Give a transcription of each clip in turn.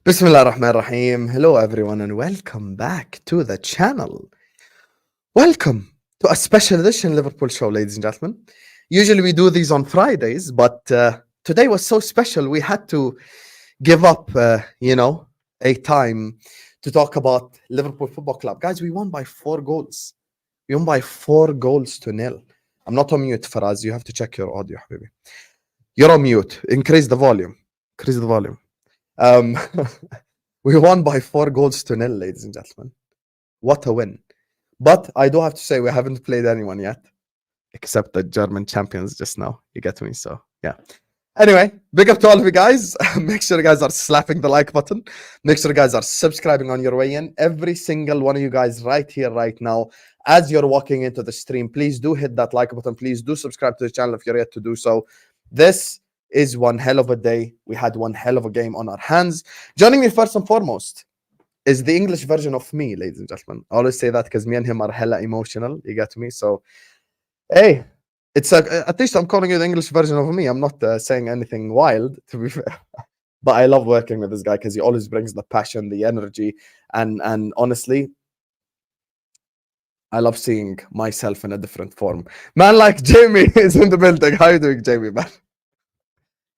Bismillah ar-Rahman ar-Rahim. Hello everyone and welcome back to the channel. Welcome to a special edition Liverpool show, ladies and gentlemen. Usually we do these on Fridays, but today was so special we had to give up, a time to talk about Liverpool Football Club. Guys, we won by 4 goals. We won by 4 goals to nil. I'm not on mute, Faraz. You have to check your audio, habibi. You're on mute. Increase the volume. Increase the volume. Um, we won by 4 goals to nil, ladies and gentlemen. What a win. But I do have to say, we haven't played anyone yet, except the German champions just now. You get me? So, yeah. Anyway, big up to all of you guys. Make sure you guys are slapping the like button. Make sure you guys are subscribing on your way in. Every single one of you guys right here, right now, as you're walking into the stream, please do hit that like button. Please do subscribe to the channel if you're yet to do so. This is one hell of a day. We had one hell of a game on our hands. Joining me first and foremost is the English version of me, ladies and gentlemen. I always say that because me and him are hella emotional. You get me? So, hey, it's at least I'm calling you the English version of me. I'm not saying anything wild, to be fair. But I love working with this guy because he always brings the passion, the energy, and honestly, I love seeing myself in a different form. Man like Jamie is in the building. How you doing, Jamie, man?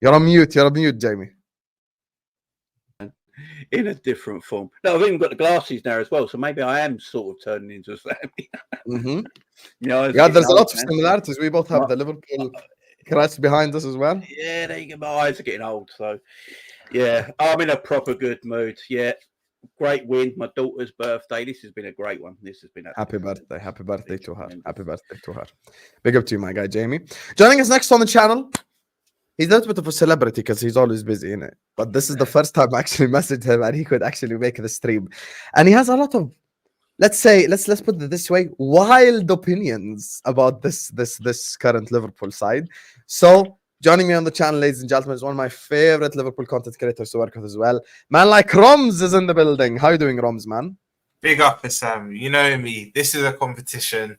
You're on mute, Jamie. In a different form. No, I've even got the glasses now as well, so maybe I am sort of turning into a Sammy. Mm-hmm. Yeah, there's a lot of similarities. We both have the Liverpool crest behind us as well. Yeah, there you go. My eyes are getting old, so yeah, I'm in a proper good mood. Yeah, great win. My daughter's birthday. This has been a great one. This has been a happy birthday to her. Happy birthday to her. Big up to you, my guy Jamie. Joining us next on the channel. He's not a bit of a celebrity because he's always busy in it. But this is the first time I actually messaged him and he could actually make the stream. And he has a lot of, let's put it this way, wild opinions about this current Liverpool side. So joining me on the channel, ladies and gentlemen, is one of my favorite Liverpool content creators to work with as well. Man like Romz is in the building. How you doing, Romz, man? Big up, Husam. You know me. This is a competition.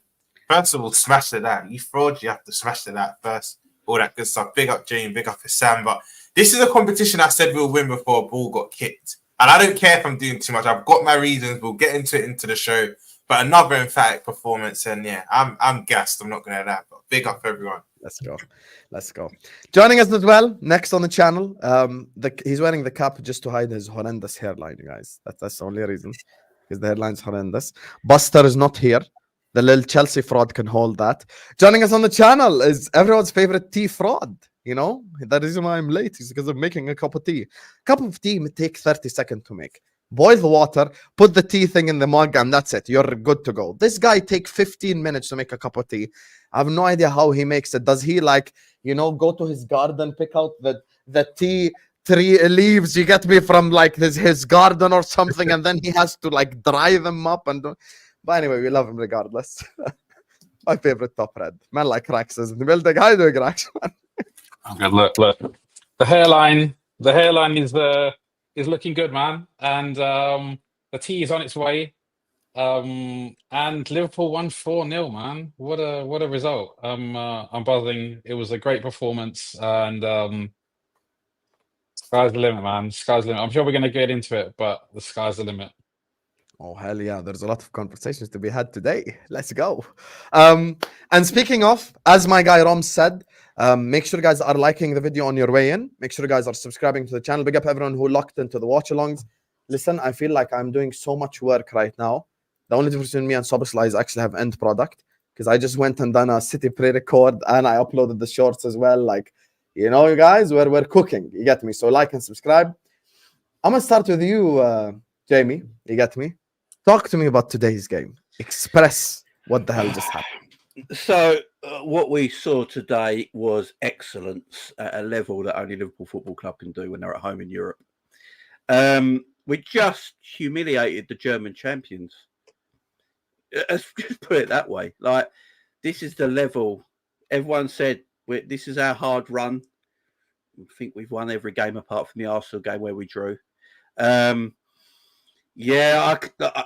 First of all, smash the that. You fraud, you have to smash the that first. All that good stuff. Big up Jane, big up Husam. But this is a competition I said we'll win before a ball got kicked. And I don't care if I'm doing too much. I've got my reasons. We'll get into it into the show. But another emphatic performance. And yeah, I'm gassed. I'm not going to that. But big up everyone. Let's go. Joining us as well, next on the channel. He's wearing the cap just to hide his horrendous hairline, you guys. That's the only reason. Because the hairline's horrendous. Buster is not here. The little Chelsea fraud can hold that. Joining us on the channel is everyone's favorite tea fraud. You know, the reason why I'm late is because I'm making a cup of tea. Cup of tea may take 30 seconds to make. Boil the water, put the tea thing in the mug, and that's it. You're good to go. This guy takes 15 minutes to make a cup of tea. I have no idea how he makes it. Does he go to his garden, pick out the tea tree leaves, you get me, from like his garden or something, and then he has to like dry them up and but anyway, we love him regardless. My favorite top red. Man like Rax is in the building. How you doing, Rax? Good. Look. The hairline is looking good, man. And the tea is on its way. And Liverpool won 4-0, man. What a result. I'm buzzing. It was a great performance, and sky's the limit, man. Sky's the limit. I'm sure we're gonna get into it, but the sky's the limit. Oh, hell yeah. There's a lot of conversations to be had today. Let's go. And speaking of, as my guy Rom said, make sure you guys are liking the video on your way in. Make sure you guys are subscribing to the channel. Big up everyone who locked into the watch-alongs. Listen, I feel like I'm doing so much work right now. The only difference between me and Sobosla is actually have end product because I just went and done a city pre-record and I uploaded the shorts as well. Like, you know, you guys, we're cooking. You get me? So like and subscribe. I'm going to start with you, Jamie. You get me? Talk to me about today's game. Express what the hell just happened. So what we saw today was excellence at a level that only Liverpool Football Club can do when they're at home in Europe. We just humiliated the German champions. Let's just put it that way. Like, this is the level. Everyone said, this is our hard run. I think we've won every game apart from the Arsenal game where we drew. Yeah,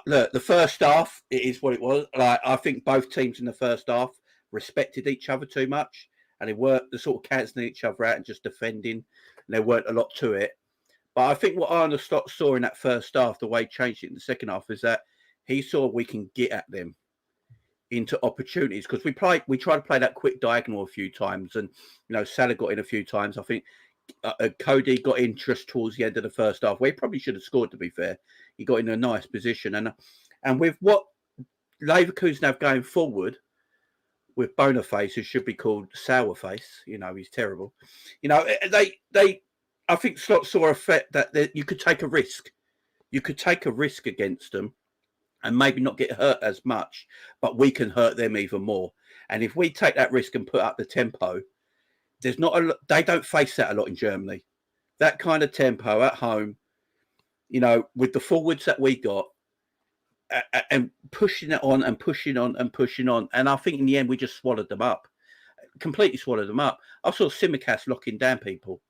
look, the first half, it is what it was. Like, I think both teams in the first half respected each other too much, and they weren't sort of cancelling each other out and just defending. And there weren't a lot to it. But I think what Arne Slot saw in that first half, the way he changed it in the second half, is that he saw we can get at them into opportunities, because we tried to play that quick diagonal a few times, and Salah got in a few times. I think Cody got in just towards the end of the first half, where he probably should have scored. To be fair, he got in a nice position, and with what Leverkusen have going forward, with Boniface, who should be called Sourface, he's terrible. I think Slot saw a threat that you could take a risk. You could take a risk against them and maybe not get hurt as much, but we can hurt them even more. And if we take that risk and put up the tempo, they don't face that a lot in Germany. That kind of tempo at home, with the forwards that we got, and pushing it on and pushing on and pushing on. And I think in the end, we just swallowed them up, completely swallowed them up. I saw Simicast locking down people.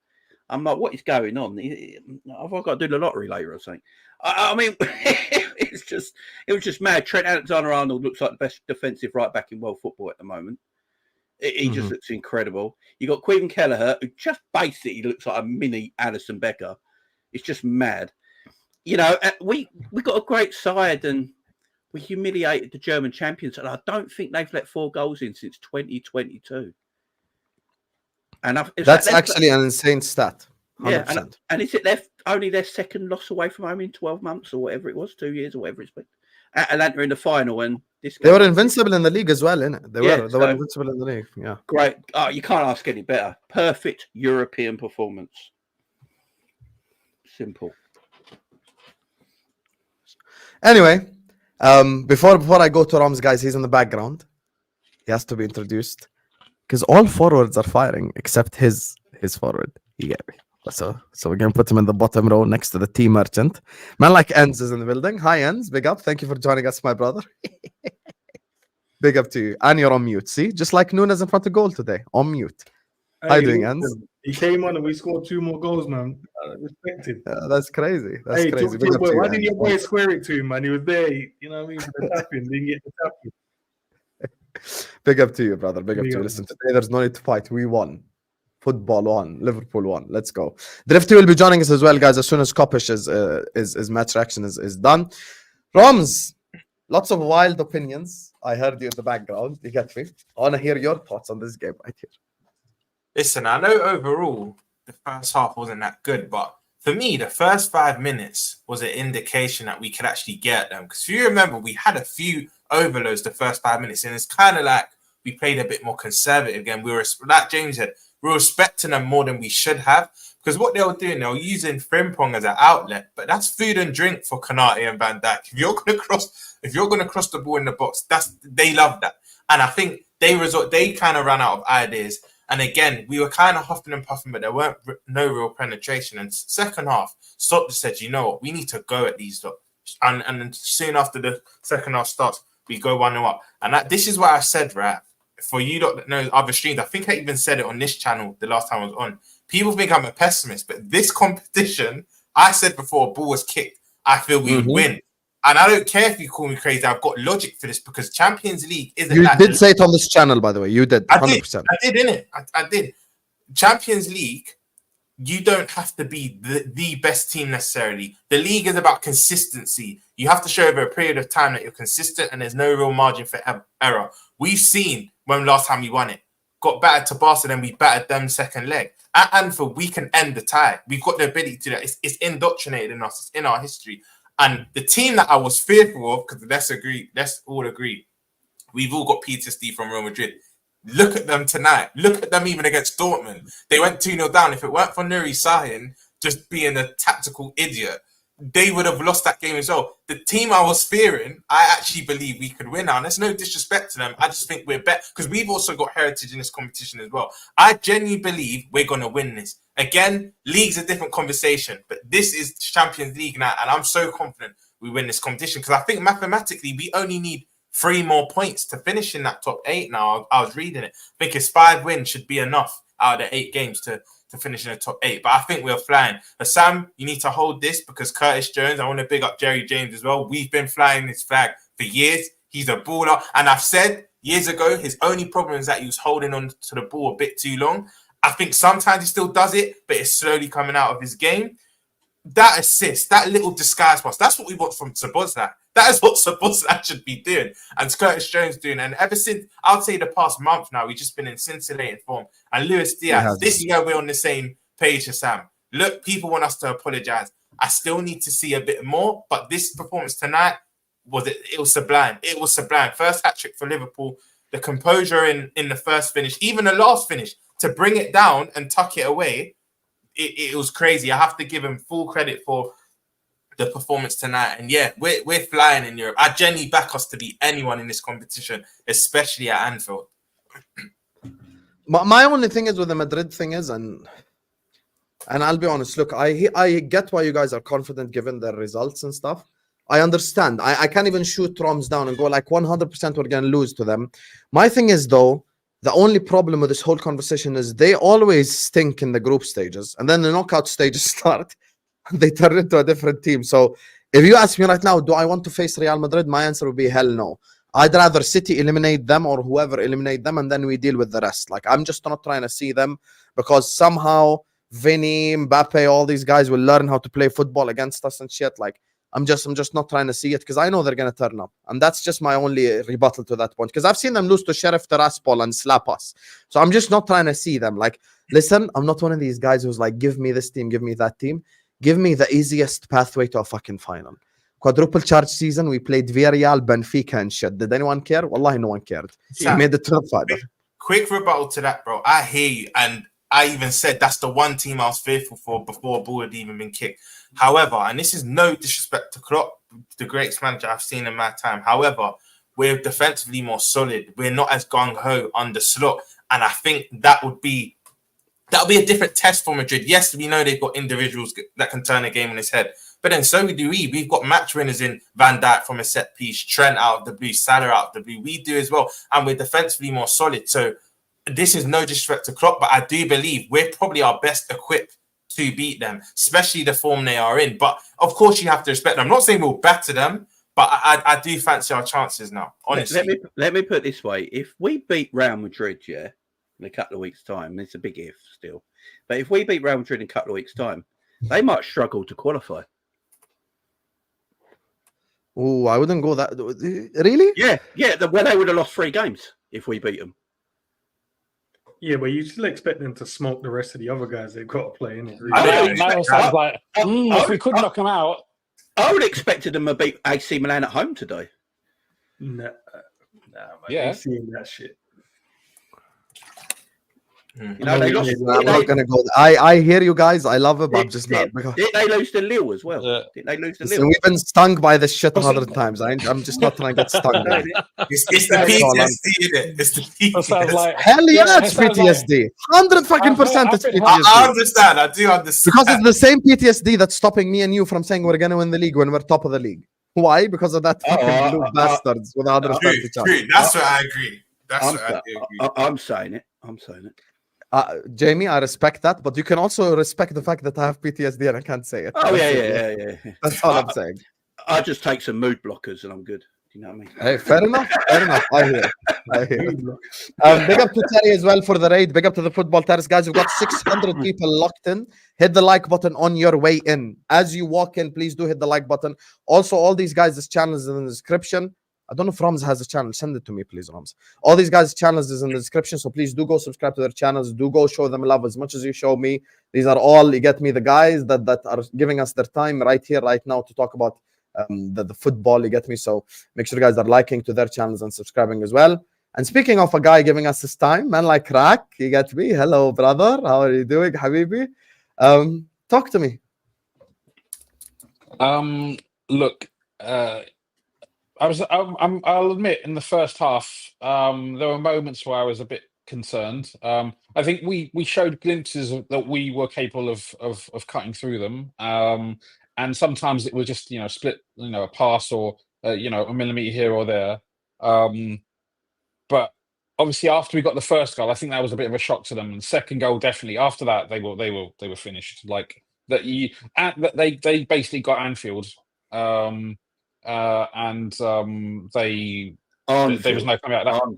I'm like, what is going on? Have I got to do the lottery later or something? I mean, it was just mad. Trent Alexander-Arnold looks like the best defensive right back in world football at the moment. He just looks incredible. You got Quentin Kelleher, who just basically looks like a mini Alison Becker. It's just mad. We got a great side, and we humiliated the German champions, and I don't think they've let 4 goals in since 2022. And that's actually an insane stat. 100%. Yeah, and is it only their second loss away from home in 12 months or whatever it was, 2 years or whatever it's been? Atlanta in the final, and they were invincible in the league as well, innit? They were invincible in the league. Yeah, great. Oh, you can't ask any better. Perfect European performance. Simple. Anyway, before I go to Romz, guys, he's in the background. He has to be introduced because all forwards are firing except his forward. You get me? So we're gonna put him in the bottom row next to the T merchant. Man like Endz is in the building. Hi Endz, big up. Thank you for joining us, my brother. Big up to you. And you're on mute. See, just like Nunes in front of goal today, on mute. How you doing, Endz? He came on and we scored 2 more goals, man. Respected. That's crazy. That's crazy. Why didn't your boy square it to him, man? He was there. You know what I mean? The tapping, didn't get the tapping. Big up to you, brother. Big up to you. Listen, today there's no need to fight. We won. Football won. Liverpool won. Let's go. Drifty will be joining us as well, guys, as soon as Kopish is match reaction is done. Romz, lots of wild opinions. I heard you in the background. You get me? I want to hear your thoughts on this game right here. Listen, I know overall the first half wasn't that good, but for me, the first 5 minutes was an indication that we could actually get them. Because if you remember, we had a few overloads the first 5 minutes, and it's kind of like we played a bit more conservative again. We were, like James said, we were respecting them more than we should have. Because what they were doing, they were using Frimpong as an outlet, but that's food and drink for Konate and Van Dijk. If you're gonna cross the ball in the box, they love that. And I think they kind of ran out of ideas. And again, we were kind of huffing and puffing, but there weren't no real penetration. And second half, Slot just said, you know what, we need to go at these lot. And then soon after the second half starts, we go 1-0 up. And this is what I said, right? For you lot that know other streams, I think I even said it on this channel the last time I was on. People think I'm a pessimist, but this competition, I said before a ball was kicked, I feel we would win. And I don't care if you call me crazy. I've got logic for this because Champions League isn't. You did say it on this channel, by the way. You did. 100%. I did, innit? I did. Champions League, you don't have to be the best team necessarily. The league is about consistency. You have to show over a period of time that you're consistent and there's no real margin for error. We've seen when last time we won it. Got battered to Barca, then we battered them second leg. At Anfield, we can end the tie. We've got the ability to do that. It's indoctrinated in us. It's in our history. And the team that I was fearful of, because let's all agree, we've all got PTSD from Real Madrid. Look at them tonight. Look at them even against Dortmund. They went 2-0 down. If it weren't for Nuri Sahin just being a tactical idiot, they would have lost that game as well. The team I was fearing, I actually believe we could win now. And there's no disrespect to them. I just think we're better because we've also got heritage in this competition as well. I genuinely believe we're going to win this. Again, league's a different conversation, but this is Champions League now. And I'm so confident we win this competition because I think mathematically we only need 3 more points to finish in that top 8 now. I was reading it. I think it's 5 wins should be enough out of the 8 games to finish in the top 8. But I think we're flying. Husam, you need to hold this because Curtis Jones, I want to big up Jerry James as well. We've been flying this flag for years. He's a baller. And I've said years ago, his only problem is that he was holding on to the ball a bit too long. I think sometimes he still does it, but it's slowly coming out of his game. that assist, that little disguise pass, that's what we want from Szoboszlai. That is what Szoboszlai should be doing, and Curtis Jones doing. And ever since, I'll say the past month now, we've just been in scintillating form. And Luis Diaz, this is where we're on the same page as Sam. Look, people want us to apologise. I still need to see a bit more, but this performance tonight it was sublime. It was sublime. First hat trick for Liverpool. The composure in the first finish, even the last finish, to bring it down and tuck it away. It was crazy. I have to give him full credit for the performance tonight. And yeah, we're flying in Europe. I genuinely back us to beat anyone in this competition, especially at Anfield. My only thing is with the Madrid thing is, and I'll be honest, look, I get why you guys are confident given the results and stuff. I understand. I can't even shoot Romz down and go like 100% we're going to lose to them. My thing is, though, the only problem with this whole conversation is they always stink in the group stages. And then the knockout stages start and they turn into a different team. So if you ask me right now, do I want to face Real Madrid? My answer would be hell no. I'd rather City eliminate them or whoever eliminate them and then we deal with the rest. Like, I'm just not trying to see them because somehow Vinny, Mbappe, all these guys will learn how to play football against us and shit. Like, I'm just not trying to see it because I know they're going to turn up. And that's just my only rebuttal to that point. Because I've seen them lose to Sheriff Tiraspol and slap us. So I'm just not trying to see them. Like, listen, I'm not one of these guys who's like, give me this team, give me that team. Give me the easiest pathway to a fucking final. Quadruple charge season, we played Villarreal, Benfica and shit. Did anyone care? Wallahi, no one cared. We made it to the final. Quick rebuttal to that, bro. I hear you. And I even said that's the one team I was fearful for before a ball had even been kicked. However, and this is no disrespect to Klopp, the greatest manager I've seen in my time. However, we're defensively more solid. We're not as gung-ho under Slot. And I think that'll be a different test for Madrid. Yes, we know they've got individuals that can turn a game on its head. But then so do we. We've got match winners in Van Dijk from a set piece, Trent out of the blue, Salah out of the blue. We do as well. And we're defensively more solid. So this is no disrespect to Klopp, but I do believe we're probably our best equipped to beat them, especially the form they are in. But of course, you have to respect them. I'm not saying we'll batter them, but I do fancy our chances now, honestly. Let me put it this way. If we beat Real Madrid, in a couple of weeks' time, it's a big if still. But if we beat Real Madrid in a couple of weeks' time, they might struggle to qualify. Oh, I wouldn't go that. Really? Yeah. Well, they would have lost 3 games if we beat them. Yeah, but you still expect them to smoke the rest of the other guys they've got to play in it. If we could knock them out, I would have expected them to beat AC Milan at home today. Nah, Yeah. I ain't seeing that shit. You know, they lost. I'm not gonna go. I hear you guys. I love it, but I'm just not. Because Didn't they lose to Lille as well? Yeah. Didn't they lose to listen, Lille? we've been stung by this shit 100 times. I'm just not trying to get stung. It's the PTSD, isn't it? It's the that sounds PTSD. like Hell yeah, it's it sounds PTSD. 100 fucking percent it's I've been- PTSD. I understand. I do understand. Because it's the same PTSD that's stopping me and you from saying we're gonna win the league when we're top of the league. Why? Because of that fucking blue bastards with 130 True. chance. That's what I agree. That's what I do agree. I'm saying it. Jamie, I respect that, but you can also respect the fact that I have PTSD and I can't say it. Oh yeah. That's all I'm saying. I just take some mood blockers and I'm good. You know what I mean? Hey, fair enough. I hear. Big up to Terry as well for the raid. Big up to the Football Terrace guys. We've got 600 people locked in. Hit the like button on your way in. As you walk in, please do hit the like button. Also, all these guys' this channel is in the description. I don't know if Romz has a channel. Send it to me, please, Romz. All these guys' channels is in the description, so please do go subscribe to their channels. Do go show them love as much as you show me. These are all, you get me, the guys that are giving us their time right here, right now to talk about the football, you get me. So make sure you guys are liking to their channels and subscribing as well. And speaking of a guy giving us his time, man like Crack, you get me. Hello, brother. How are you doing, Habibi? Talk to me. Look, I'll admit, in the first half, there were moments where I was a bit concerned. I think we showed glimpses that we were capable of cutting through them. And sometimes it was just, split, a pass or, a millimeter here or there. But obviously, after we got the first goal, I think that was a bit of a shock to them. And second goal, definitely. After that, they were finished. Like that, they basically got Anfield. And there was no coming out of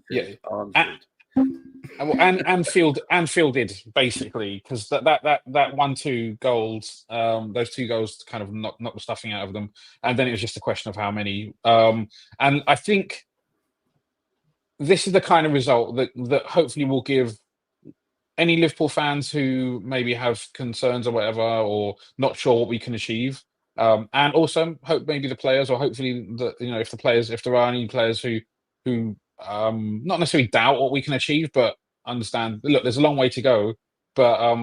that. and Anfield basically, because that 1-2 goals, those 2 goals kind of knocked the stuffing out of them, and then it was just a question of how many. And I think this is the kind of result that hopefully will give any Liverpool fans who maybe have concerns or whatever, or not sure what we can achieve, and also hope maybe the players, or hopefully if there are any players who not necessarily doubt what we can achieve, but understand, look, there's a long way to go, but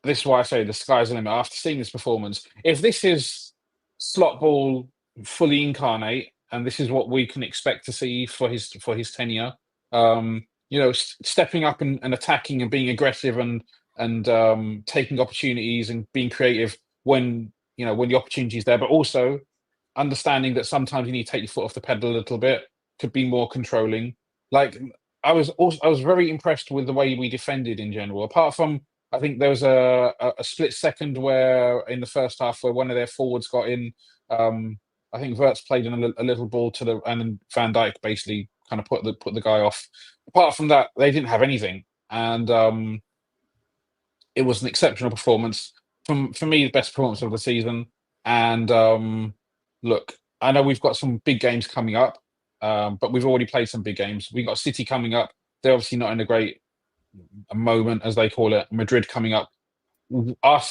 this is why I say the sky's the limit. After seeing this performance, if this is slot ball fully incarnate, and this is what we can expect to see for his tenure, stepping up and attacking and being aggressive and taking opportunities and being creative when the opportunity is there, but also understanding that sometimes you need to take your foot off the pedal a little bit, to be more controlling. Like I was very impressed with the way we defended in general. Apart from, I think there was a split second where in the first half where one of their forwards got in. I think Wirtz played in a little ball and then Van Dijk basically kind of put the guy off. Apart from that, they didn't have anything, and it was an exceptional performance. For me, the best performance of the season. And look, I know we've got some big games coming up. But we've already played some big games. We've got City coming up. They're obviously not in a great moment, as they call it. Madrid coming up. Our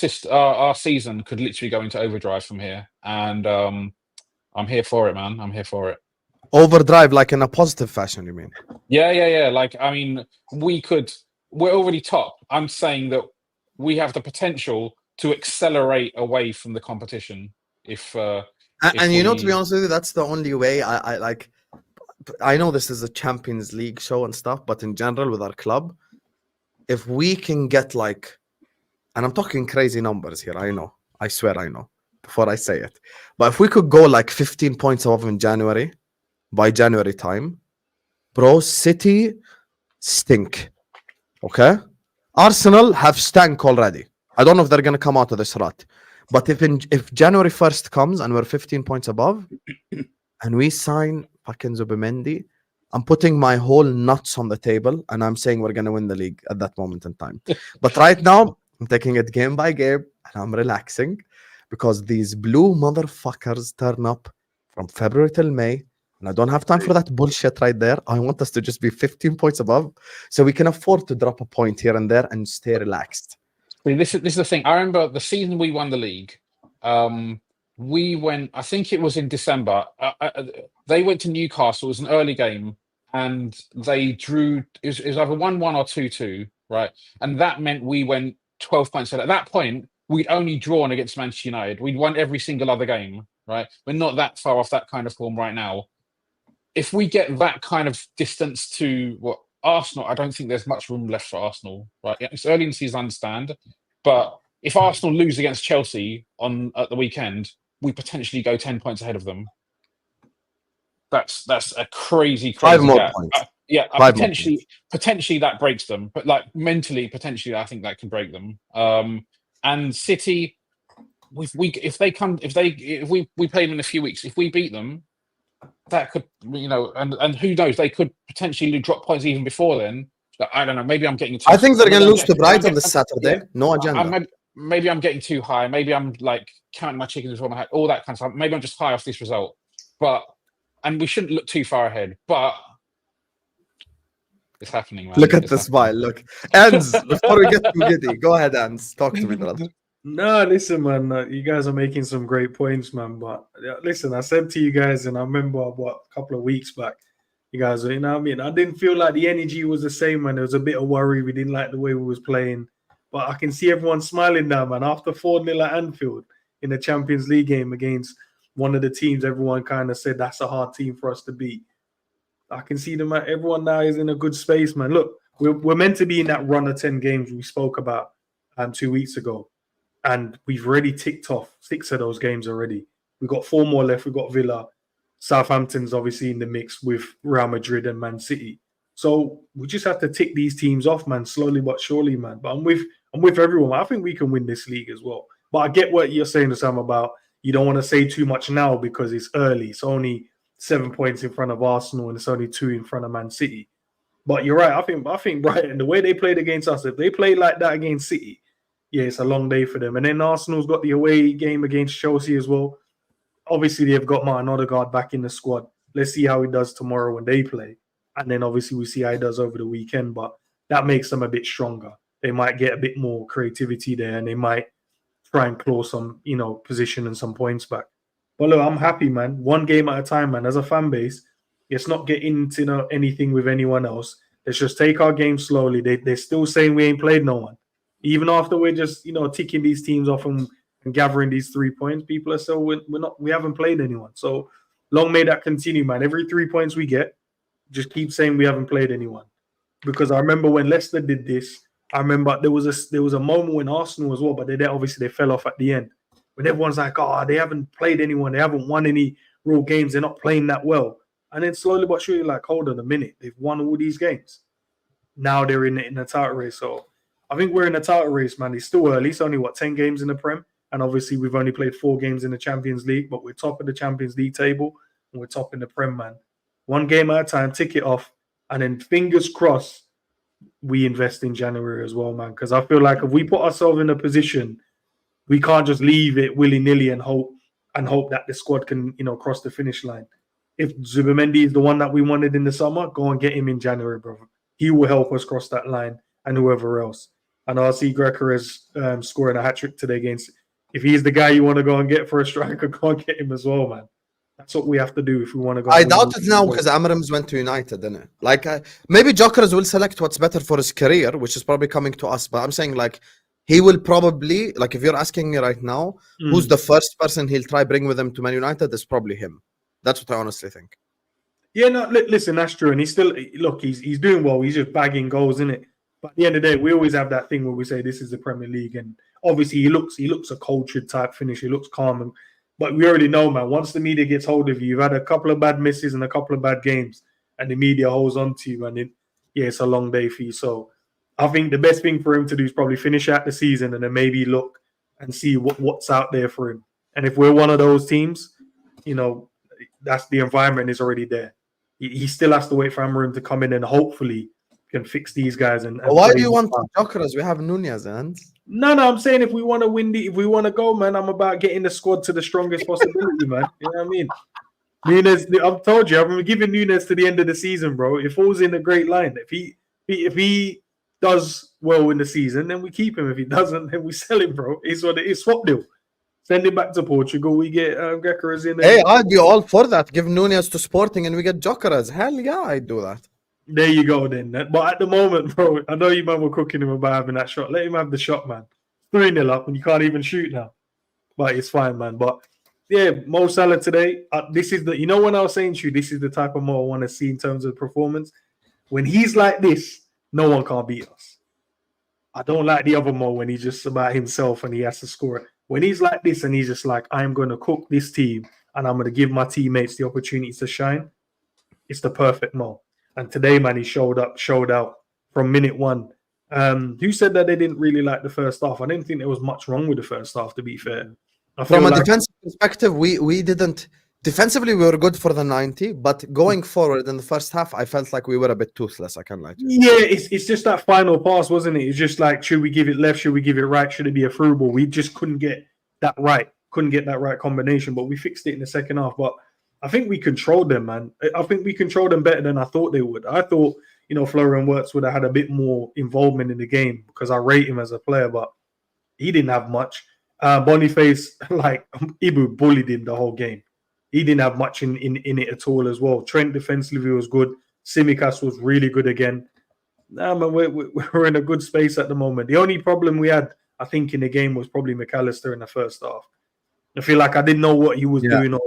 season could literally go into overdrive from here. And I'm here for it, man. I'm here for it. Overdrive, like in a positive fashion, you mean? Yeah. Like, I mean, we're already top. I'm saying that we have the potential to accelerate away from the competition. To be honest with you, that's the only way I like. I know this is a Champions League show and stuff, but in general with our club, if we can get like, and I'm talking crazy numbers here, I swear I know before I say it, but if we could go like 15 points above in January, by January time, bro, City stink, okay? Arsenal have stank already. I don't know if they're going to come out of this rut, but if January 1st comes and we're 15 points above and we sign fucking Zubimendi, I'm putting my whole nuts on the table and I'm saying we're going to win the league at that moment in time. But right now, I'm taking it game by game and I'm relaxing because these blue motherfuckers turn up from February till May and I don't have time for that bullshit right there. I want us to just be 15 points above so we can afford to drop a point here and there and stay relaxed. This is the thing. I remember the season we won the league. We went, I think it was in December. They went to Newcastle. It was an early game, and they drew. It was either 1-1 or 2-2, right? And that meant we went 12 points. At that point, we'd only drawn against Manchester United. We'd won every single other game, right? We're not that far off that kind of form right now. If we get that kind of distance to what Arsenal, I don't think there's much room left for Arsenal, right? It's early in the season, I understand, but if Arsenal lose against Chelsea at the weekend, we potentially go 10 points ahead of them. That's a crazy 5 more gap. points. Potentially that breaks them, but like mentally, potentially I think that can break them. And City, if we play them in a few weeks, if we beat them, that could, and who knows, they could potentially drop points even before then. I don't know. Maybe I'm getting. I think they're going to lose to Brighton this Saturday. Yeah. No agenda. Maybe I'm getting too high. Maybe I'm like counting my chickens before my head. All that kind of stuff. Maybe I'm just high off this result. And we shouldn't look too far ahead. But it's happening, man. Look at the smile. Look, Endz. Before we get too giddy, go ahead, Endz. Talk to me, brother. No, listen, man. You guys are making some great points, man. But listen, I said to you guys, and I remember a couple of weeks back, you guys, you know what I mean? I didn't feel like the energy was the same, man. There was a bit of worry. We didn't like the way we was playing. But I can see everyone smiling now, man. After 4-0 at Anfield in the Champions League game against one of the teams, everyone kind of said that's a hard team for us to beat. I can see them. Everyone now is in a good space, man. Look, we're meant to be in that run of 10 games we spoke about 2 weeks ago. And we've already ticked off 6 of those games already. We've got 4 more left. We've got Villa. Southampton's obviously in the mix with Real Madrid and Man City. So we just have to tick these teams off, man, slowly but surely, man. But I'm with everyone. I think we can win this league as well. But I get what you're saying, Sam, about you don't want to say too much now because it's early. It's only 7 points in front of Arsenal and it's only 2 in front of Man City. But you're right. I think Brighton, the way they played against us, if they play like that against City, yeah, it's a long day for them. And then Arsenal's got the away game against Chelsea as well. Obviously, they've got Martin Odegaard back in the squad. Let's see how he does tomorrow when they play. And then obviously we see how he does over the weekend. But that makes them a bit stronger. They might get a bit more creativity there, and they might try and claw some, position and some points back. But look, I'm happy, man. One game at a time, man. As a fan base, let's not get into anything with anyone else. Let's just take our game slowly. They're still saying we ain't played no one. Even after we're just, ticking these teams off and gathering these 3 points, people are still we haven't played anyone. So long may that continue, man. Every 3 points we get, just keep saying we haven't played anyone. Because I remember when Leicester did this, I remember there was a moment when Arsenal as well, but they fell off at the end. When everyone's like, oh, they haven't played anyone, they haven't won any real games, they're not playing that well. And then slowly but surely, like, hold on a minute, they've won all these games. Now they're in the title race. So I think we're in a title race, man. It's still early. It's only 10 games in the Prem, and obviously we've only played 4 games in the Champions League, but we're top of the Champions League table and we're top in the Prem, man. One game at a time, tick it off, and then fingers crossed we invest in January as well, man. Because I feel like if we put ourselves in a position, we can't just leave it willy-nilly and hope that the squad can, cross the finish line. If Zubimendi is the one that we wanted in the summer, go and get him in January, brother. He will help us cross that line, and whoever else. And I see Gyökeres scoring a hat-trick today against. If he's the guy you want to go and get for a striker, go and get him as well, man. That's what we have to do if we want to go. I doubt it now because Amram's went to United, didn't it? Like, maybe Gyökeres will select what's better for his career, which is probably coming to us. But I'm saying, like, he will probably, like, if you're asking me right now, who's the first person he'll try bring with him to Man United, it's probably him. That's what I honestly think. Yeah, no, listen, that's true. And he's still, he's doing well. He's just bagging goals, isn't it? But at the end of the day, we always have that thing where we say this is the Premier League. And obviously he looks a cultured type finish. He looks calm. But we already know, man, once the media gets hold of you, you've had a couple of bad misses and a couple of bad games, and the media holds on to you, and it's a long day for you. So I think the best thing for him to do is probably finish out the season and then maybe look and see what's out there for him. And if we're one of those teams, that's the environment is already there. He still has to wait for Amarim to come in and hopefully can fix these guys. And why do you want Gyökeres? We have Nunez and. No, I'm saying if we want to win, if we want to go, man, I'm about getting the squad to the strongest possibility, man. You know what I mean? Nunez, I've told you, I'm giving Nunez to the end of the season, bro. It falls in a great line. If he does well in the season, then we keep him. If he doesn't, then we sell him, bro. It's what it is. Swap deal. Send him back to Portugal. We get Gyökeres in there. Hey, I'd be all for that. Give Nunez to Sporting and we get Gyökeres. Hell yeah, I'd do that. There you go, then. But at the moment, bro, I know you man were cooking him about having that shot. Let him have the shot, man. 3-0 up, and you can't even shoot now. But it's fine, man. But yeah, Mo Salah today. This is when I was saying to you, this is the type of Mo I want to see in terms of performance. When he's like this, no one can beat us. I don't like the other Mo when he's just about himself and he has to score it. When he's like this and he's just like, I'm going to cook this team and I'm going to give my teammates the opportunity to shine, it's the perfect Mo. And today, man, he showed out from minute one. Who said that they didn't really like the first half? I didn't think there was much wrong with the first half, to be fair. From a defensive perspective, we didn't. Defensively, we were good for the 90, but going forward in the first half, I felt like we were a bit toothless. I can't lie to you. Yeah, it's just that final pass, wasn't it? It's just like, should we give it left? Should we give it right? Should it be a through ball? We just couldn't get that right. Couldn't get that right combination, but we fixed it in the second half. But I think we controlled them, man. I think we controlled them better than I thought they would. I thought, Florian Wirtz would have had a bit more involvement in the game because I rate him as a player, but he didn't have much. Boniface, like, Ibu bullied him the whole game. He didn't have much in it at all as well. Trent defensively was good. Tsimikas was really good again. Nah, man, we're in a good space at the moment. The only problem we had, I think, in the game was probably McAllister in the first half. I feel like I didn't know what he was doing or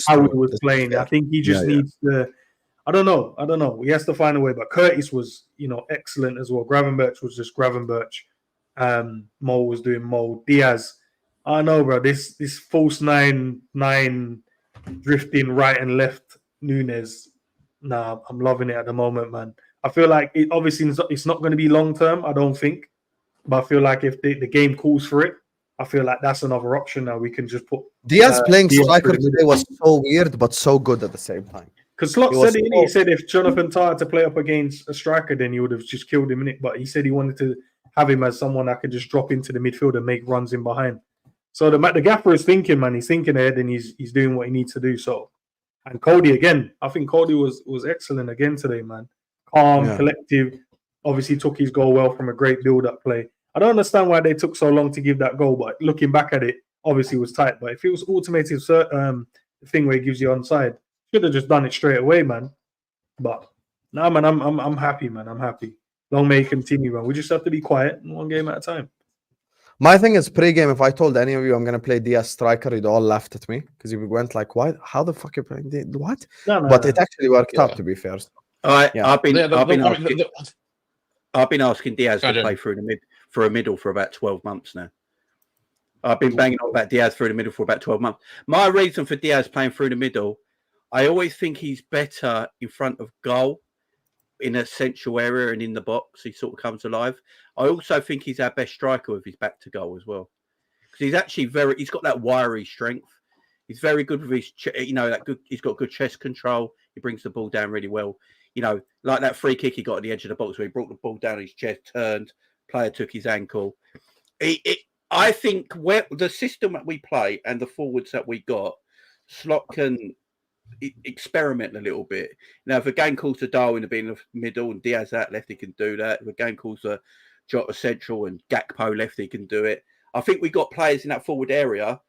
how he was playing. I think he just needs to. I don't know. He has to find a way. But Curtis was, excellent as well. Gravenberch was just Gravenberch. Mo was doing Mo. Diaz. I know, bro. This false nine drifting right and left Nunez. Nah, I'm loving it at the moment, man. I feel like it's not going to be long term. I don't think, but I feel like if the game calls for it, I feel like that's another option now. We can just put Diaz playing striker today was so weird, but so good at the same time. Because Slot He was said it, innit? so- He said if Jonathan Tah had to play up against a striker, then he would have just killed him, innit? But he said he wanted to have him as someone that could just drop into the midfield and make runs in behind. So the gaffer is thinking, man. He's thinking ahead and he's doing what he needs to do. So, and Cody again. I think Cody was excellent again today, man. Calm, Yeah. collective. Obviously took his goal well from a great build-up play. I don't understand why they took so long to give that goal, but looking back at it, obviously it was tight. But if it was automated thing where it gives you onside, should have just done it straight away, man. But no, man, I'm happy, man. I'm happy. Long may it continue, man. We just have to be quiet, one game at a time. My thing is pre-game, if I told any of you I'm gonna play Diaz striker, you'd all laughed at me because you went like, "Why? How the fuck you playing Diaz? What?" No, But it actually worked out, Yeah. to be fair. I've been The- I've been asking Diaz Go to on, play through the middle for about 12 months now. I've been banging on about Diaz through the middle for about 12 months. My reason for Diaz playing through the middle, I always think he's better in front of goal in a central area and in the box. He sort of comes alive. I also think he's our best striker with his back to goal as well. Because he's actually he's got that wiry strength. He's very good with his, he's got good chest control. He brings the ball down really well. Like that free kick he got at the edge of the box where he brought the ball down his chest, turned, player took his ankle. I think where the system that we play and the forwards that we got, Slot can experiment a little bit. Now, if a game calls to Darwin to be in the middle and Diaz out left, he can do that. If a game calls to Jota central and Gakpo left, he can do it. I think we got players in that forward area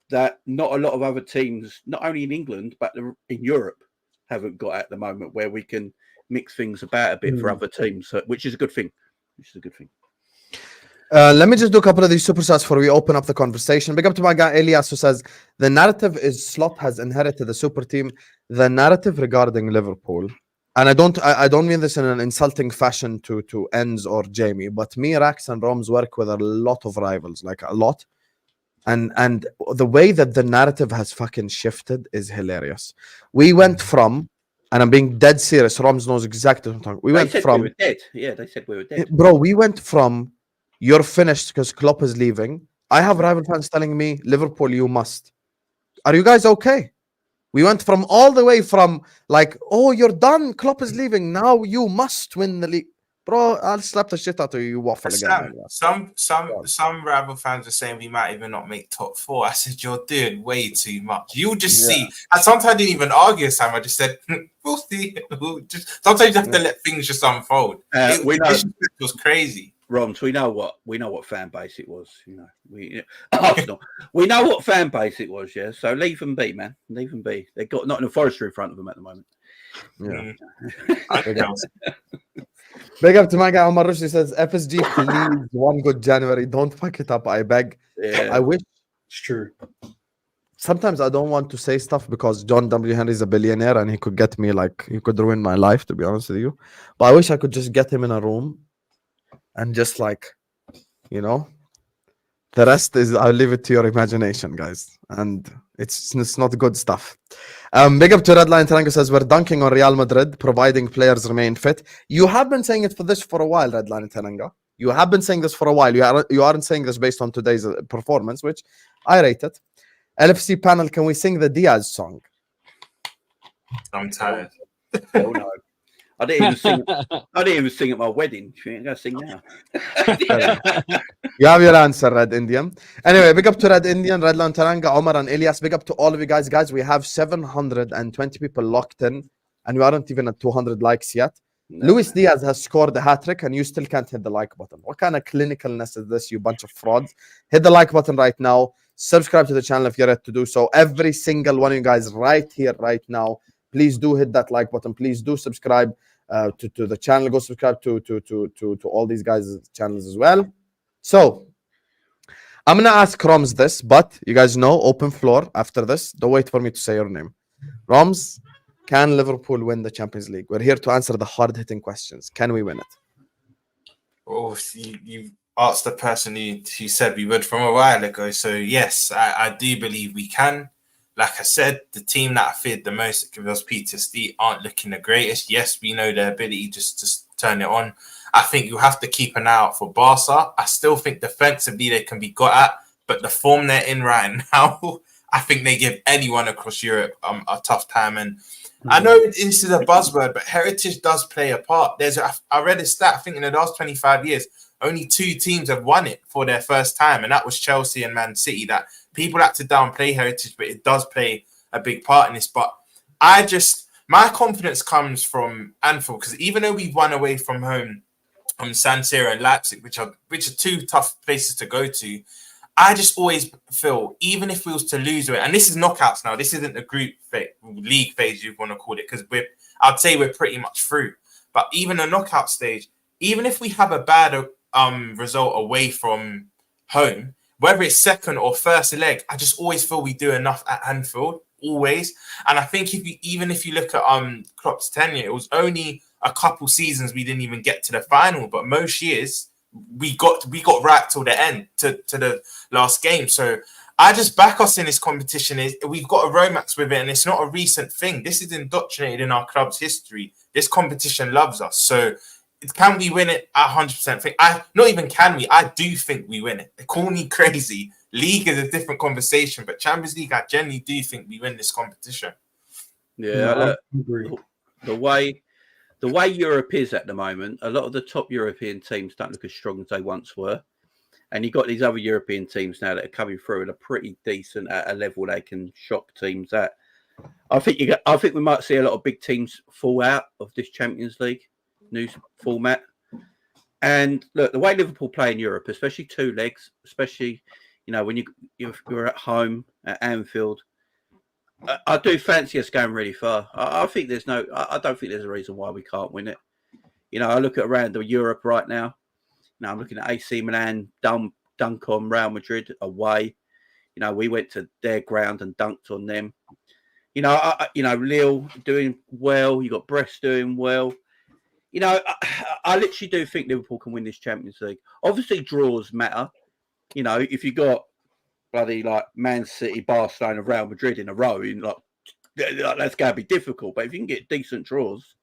that not a lot of other teams, not only in England, but in Europe, haven't got at the moment, where we can mix things about a bit for other teams, which is a good thing. Let me just do a couple of these superstars before we open up the conversation. Big up to my guy Elias, who says the narrative is Slot has inherited the super team. The narrative regarding Liverpool, and I don't mean this in an insulting fashion to Endz or Jamie, but me, Rax, and Romz work with a lot of rivals, like a lot. And the way that the narrative has fucking shifted is hilarious. We went from, and I'm being dead serious, Romz knows exactly what I'm talking. We went from, we were dead. Yeah, they said we were dead. bro, we went from you're finished because Klopp is leaving. I have rival fans telling me, Liverpool, you must. Are you guys okay? We went from all the way from like, oh, you're done. Klopp is leaving. Now you must win the league. Bro, I'll slap the shit out of you. You waffle again. Some rival fans are saying we might even not make top 4. I said, you're doing way too much. You'll just see. And sometimes I didn't even argue, Sam. I just said, we'll see. Sometimes you have to let things just unfold. It was crazy. Romz, we know what fan base it was. Arsenal. We know what fan base it was. Yeah, so leave them be, man. Leave them be. They got Nottingham Forest in front of them at the moment. Yeah. Big up to my guy Omar Rushdie, says FSG, please, one good January. Don't fuck it up, I beg. Yeah. I wish. It's true. Sometimes I don't want to say stuff because John W. Henry is a billionaire and he could get me, like, he could ruin my life, to be honest with you. But I wish I could just get him in a room and just, like, the rest is, I'll leave it to your imagination, guys. And it's not good stuff. Big up to Redline Tarango, says we're dunking on Real Madrid, providing players remain fit. You have been saying it for a while, Redline Tarango. You have been saying this for a while. You aren't saying this based on today's performance, which I rate it. LFC panel, can we sing the Diaz song? I'm tired. Oh, no. I didn't even sing at my wedding. I'm gonna sing now. You have your answer, Red Indian. Anyway, big up to Red Indian, Red Lantaranga, Omar, and Elias. Big up to all of you guys. Guys, we have 720 people locked in, and we aren't even at 200 likes yet. No, Luis Diaz has scored a hat-trick, and you still can't hit the like button. What kind of clinicalness is this, you bunch of frauds? Hit the like button right now. Subscribe to the channel if you're ready to do so. Every single one of you guys right here, right now, please do hit that like button. Please do subscribe to the channel. Go subscribe to all these guys' channels as well. So, I'm going to ask Romz this, but you guys know, open floor after this. Don't wait for me to say your name. Romz, can Liverpool win the Champions League? We're here to answer the hard-hitting questions. Can we win it? Oh, you asked the person who said we would from a while ago. So, yes, I do believe we can. Like I said, the team that I feared the most that gives us PTSD aren't looking the greatest. Yes, we know their ability just to turn it on. I think you have to keep an eye out for Barca. I still think defensively they can be got at, but the form they're in right now, I think they give anyone across Europe a tough time. And I know this is a buzzword, but heritage does play a part. I read a stat, I think in the last 25 years, only 2 teams have won it for their first time, and that was Chelsea and Man City. That people had to downplay heritage, but it does play a big part in this. But my confidence comes from Anfield, because even though we've won away from home from San Siro and Leipzig, which are 2 tough places to go to, I just always feel, even if we was to lose it, and this is knockouts now, this isn't the group league phase you want to call it, because I'd say we're pretty much through. But even a knockout stage, even if we have a bad result away from home, whether it's second or first leg, I just always feel we do enough at Anfield, always. And I think even if you look at Klopp's tenure, it was only a couple seasons we didn't even get to the final, but most years we got right till the end, to the last game. So I just back us in this competition. We've got a romance with it, and it's not a recent thing. This is indoctrinated in our club's history. This competition loves us. So can we win it? I 100% think. Not even can we. I do think we win it. They call me crazy. League is a different conversation, but Champions League, I genuinely do think we win this competition. Yeah, the way Europe is at the moment, a lot of the top European teams don't look as strong as they once were. And you've got these other European teams now that are coming through and are pretty decent at a level they can shock teams at. I think we might see a lot of big teams fall out of this Champions League new format. And look, the way Liverpool play in Europe, especially 2 legs, especially when you're at home at Anfield, I do fancy us going really far. I don't think there's a reason why we can't win it. I look at around Europe right now. I'm looking at AC Milan dunk on Real Madrid away. We went to their ground and dunked on them. Lille doing well. You got Brest doing well. I literally do think Liverpool can win this Champions League. Obviously, draws matter. If you got bloody like Man City, Barcelona, Real Madrid in a row, that's going to be difficult. But if you can get decent draws,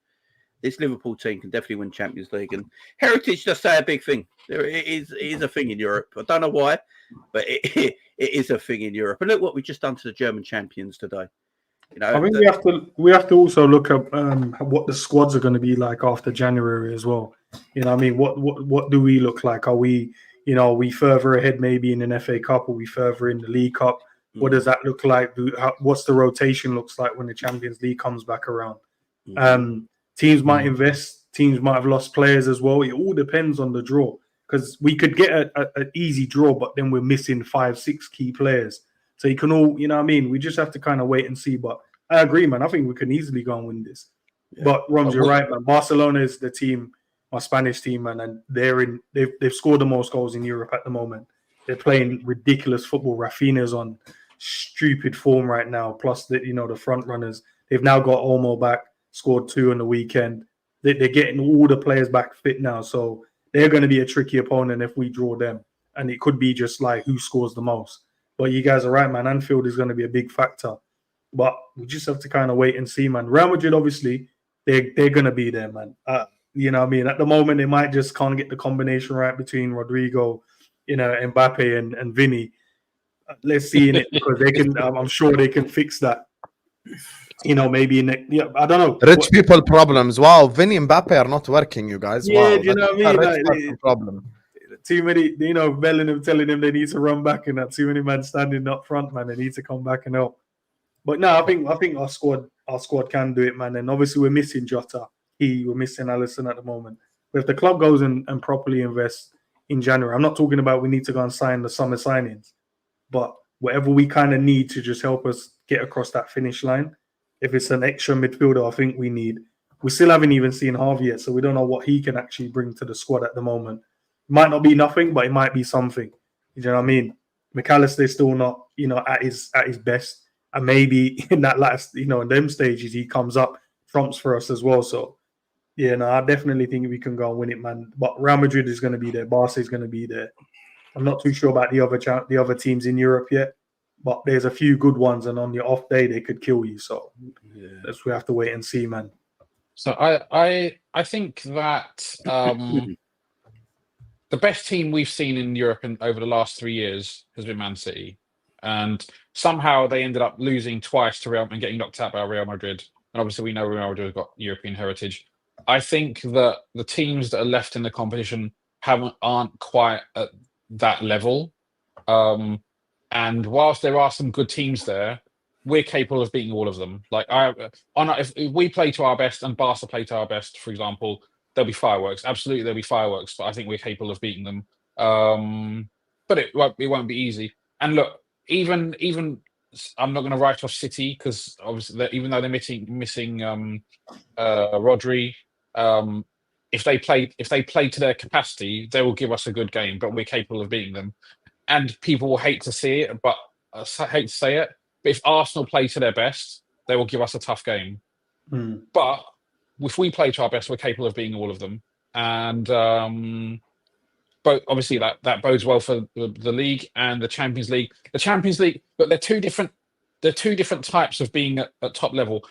this Liverpool team can definitely win Champions League. And heritage does say a big thing. It is a thing in Europe. I don't know why, but it is a thing in Europe. And look what we've just done to the German champions today. I think we have to also look at what the squads are going to be like after January as well. What do we look like? Are we further ahead maybe in an FA Cup? Are we further in the League Cup? What does that look like? What's the rotation looks like when the Champions League comes back around? Teams might invest. Teams might have lost players as well. It all depends on the draw, because we could get an easy draw, but then we're missing 5-6 key players. So you can all, we just have to kind of wait and see. But I agree, man. I think we can easily go and win this. Yeah. But Romz, you're right, man. Barcelona is the team, my Spanish team, man, and they've scored the most goals in Europe at the moment. They're playing ridiculous football. Rafinha's on stupid form right now. Plus, the front runners. They've now got Olmo back, scored 2 on the weekend. They're getting all the players back fit now. So they're going to be a tricky opponent if we draw them. And it could be just like who scores the most. But you guys are right, man. Anfield is going to be a big factor. But we just have to kind of wait and see, man. Real Madrid, obviously, they're going to be there, man. At the moment, they might just can't get the combination right between Rodrigo, Mbappe and Vinny. Let's see in it, because they can. I'm sure they can fix that. Maybe I don't know. Rich people problems. Wow, Vinny and Mbappe are not working, you guys. Yeah, wow, do you know what I mean? Problem. Too many, Bellingham telling them they need to run back, and that too many men standing up front, man. They need to come back and help. But no, I think our squad can do it, man. And obviously we're missing Jota. We're missing Alisson at the moment. But if the club goes and properly invests in January, I'm not talking about we need to go and sign the summer signings, but whatever we kind of need to just help us get across that finish line. If it's an extra midfielder, I think we need. We still haven't even seen Harvey yet, so we don't know what he can actually bring to the squad at the moment. Might not be nothing, but it might be something. You know what I mean? McAllister's still not, at his best. And maybe in that last, in them stages, he comes up, trumps for us as well. So, yeah, no, I definitely think we can go and win it, man. But Real Madrid is going to be there. Barca is going to be there. I'm not too sure about the other teams in Europe yet, but there's a few good ones, and on your off day, they could kill you. So, we have to wait and see, man. So I think that the best team we've seen in Europe over the last 3 years has been Man City. and somehow they ended up losing twice to Real and getting knocked out by Real Madrid. And obviously, we know Real Madrid have got European heritage. I think that the teams that are left in the competition aren't quite at that level. And whilst there are some good teams there, we're capable of beating all of them. Like if we play to our best and Barca play to our best, for example, there'll be fireworks. Absolutely, there'll be fireworks. But I think we're capable of beating them. But it won't be easy. And look, even I'm not going to write off City because obviously, even though they're missing Rodri, if they play to their capacity, they will give us a good game. But we're capable of beating them. And people will hate to see it, but hate to say it. But if Arsenal play to their best, they will give us a tough game. But if we play to our best, we're capable of beating all of them. And but obviously that bodes well for the league and the Champions League. The Champions League, but they're two different types of being at top level.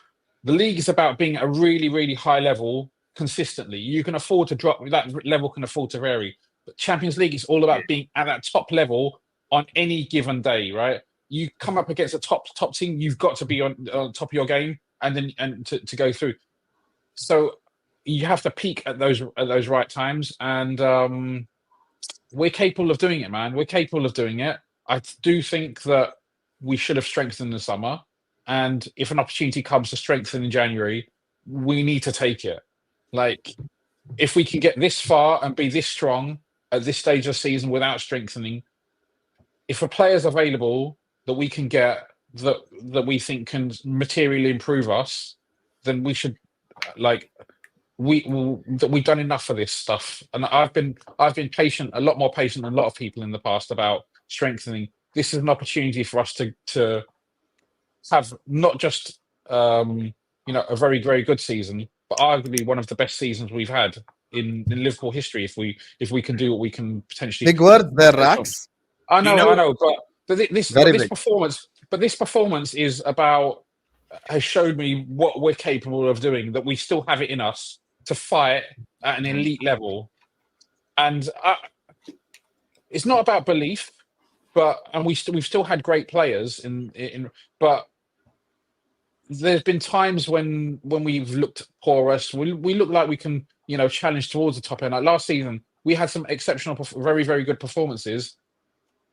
The league is about being at a really, really high level consistently. You can afford to drop, that level can afford to vary. But Champions League is all about being at that top level on any given day, right? You come up against a top team, you've got to be on top of your game and to go through. So you have to peak at those right times, and we're capable of doing it, man. We're capable of doing it. I do think that we should have strengthened in the summer, and if an opportunity comes to strengthen in January, we need to take it. Like, if we can get this far and be this strong at this stage of the season without strengthening, if a player's available that we can get that we think can materially improve us, then we should, like, we've done enough for this stuff. And I've been patient, a lot more patient than a lot of people in the past about strengthening. This is an opportunity for us to have not just a very, very good season, but arguably one of the best seasons we've had in Liverpool history. If we can do what we can potentially. Big word there, Rax. I know, but this performance is about, has showed me what we're capable of doing, that we still have it in us to fight at an elite level. And it's not about belief, and we've still had great players but there's been times when we've looked porous. We look like we can, challenge towards the top end. Like last season, we had some exceptional, very, very good performances,